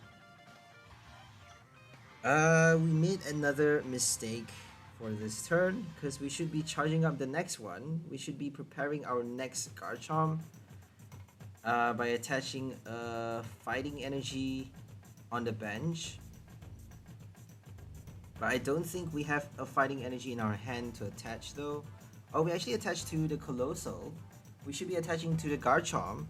We made another mistake for this turn, because we should be charging up the next one. We should be preparing our next Garchomp by attaching a fighting energy on the bench. But I don't think we have a fighting energy in our hand to attach though. Oh, we actually attached to the Coalossal. We should be attaching to the Garchomp.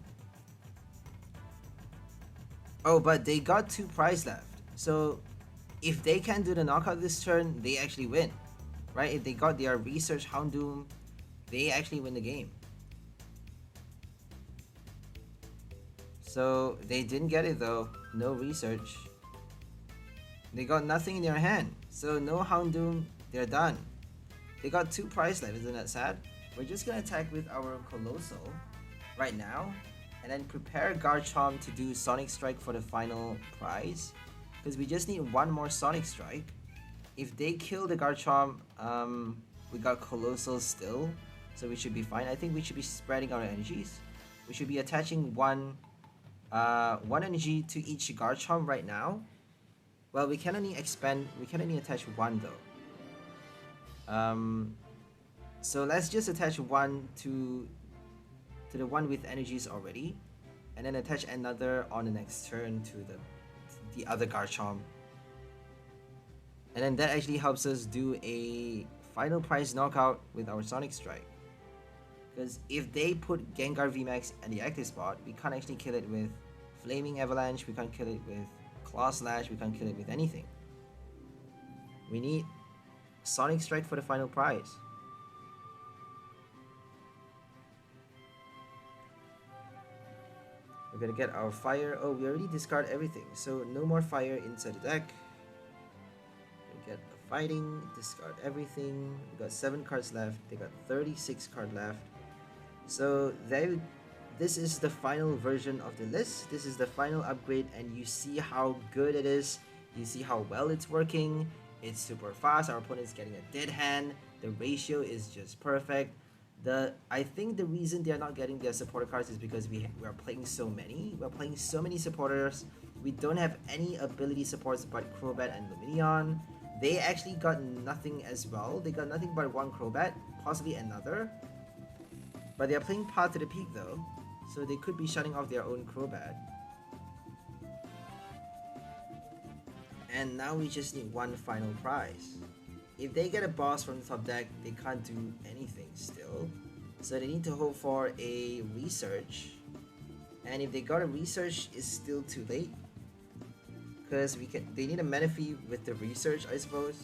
Oh, but they got 2 prize left. So if they can do the knockout this turn, they actually win, right? If they got their Research Houndoom, they actually win the game. So they didn't get it though. No Research. They got nothing in their hand. So no Houndoom, they're done. They got 2 prize left, isn't that sad? We're just gonna attack with our Coalossal right now, and then prepare Garchomp to do Sonic Strike for the final prize, because we just need 1 more Sonic Strike. If they kill the Garchomp, we got Coalossal still, so we should be fine. I think we should be spreading our energies. We should be attaching one energy to each Garchomp right now. Well, we can only attach 1 though. So let's just attach 1 to the one with energies already, and then attach another on the next turn to the other Garchomp. And then that actually helps us do a final prize knockout with our Sonic Strike. Because if they put Gengar VMAX at the active spot, we can't actually kill it with Flaming Avalanche, we can't kill it with Claw Slash, we can't kill it with anything. We need Sonic Strike for the final prize. We're gonna get our fire. Oh, we already discard everything, so no more fire inside the deck. We get a fighting, discard everything. We got 7 cards left. They got 36 cards left. So this is the final version of the list. This is the final upgrade, and you see how good it is. You see how well it's working. It's super fast. Our opponent's getting a dead hand. The ratio is just perfect. I think the reason they're not getting their supporter cards is because we are playing so many. We're playing so many supporters. We don't have any ability supports but Crobat and Lumineon. They actually got nothing as well. They got nothing but 1 Crobat, possibly another. But they're playing Path to the Peak though, so they could be shutting off their own Crobat. And now we just need one final prize. If they get a boss from the top deck, they can't do anything still. So they need to hope for a research. And if they got a research, it's still too late. Because they need a Menifee with the research, I suppose.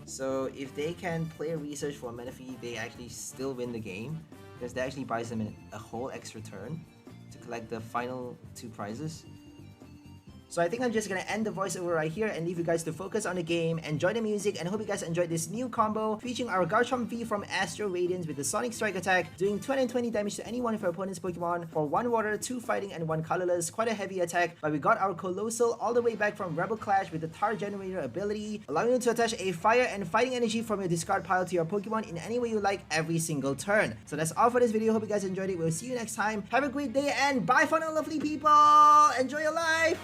So if they can play a research for a Menifee, they actually still win the game. Because that actually buys them a whole extra turn to collect the final 2 prizes. So I think I'm just gonna end the voiceover right here and leave you guys to focus on the game, enjoy the music, and hope you guys enjoyed this new combo featuring our Garchomp V from Astral Radiance with the Sonic Strike attack, doing 220 damage to any one of your opponent's Pokemon for 1 water, 2 fighting, and 1 colorless. Quite a heavy attack, but we got our Coalossal all the way back from Rebel Clash with the Tar Generator ability, allowing you to attach a fire and fighting energy from your discard pile to your Pokemon in any way you like every single turn. So that's all for this video. Hope you guys enjoyed it. We'll see you next time. Have a great day and bye for now, lovely people! Enjoy your life!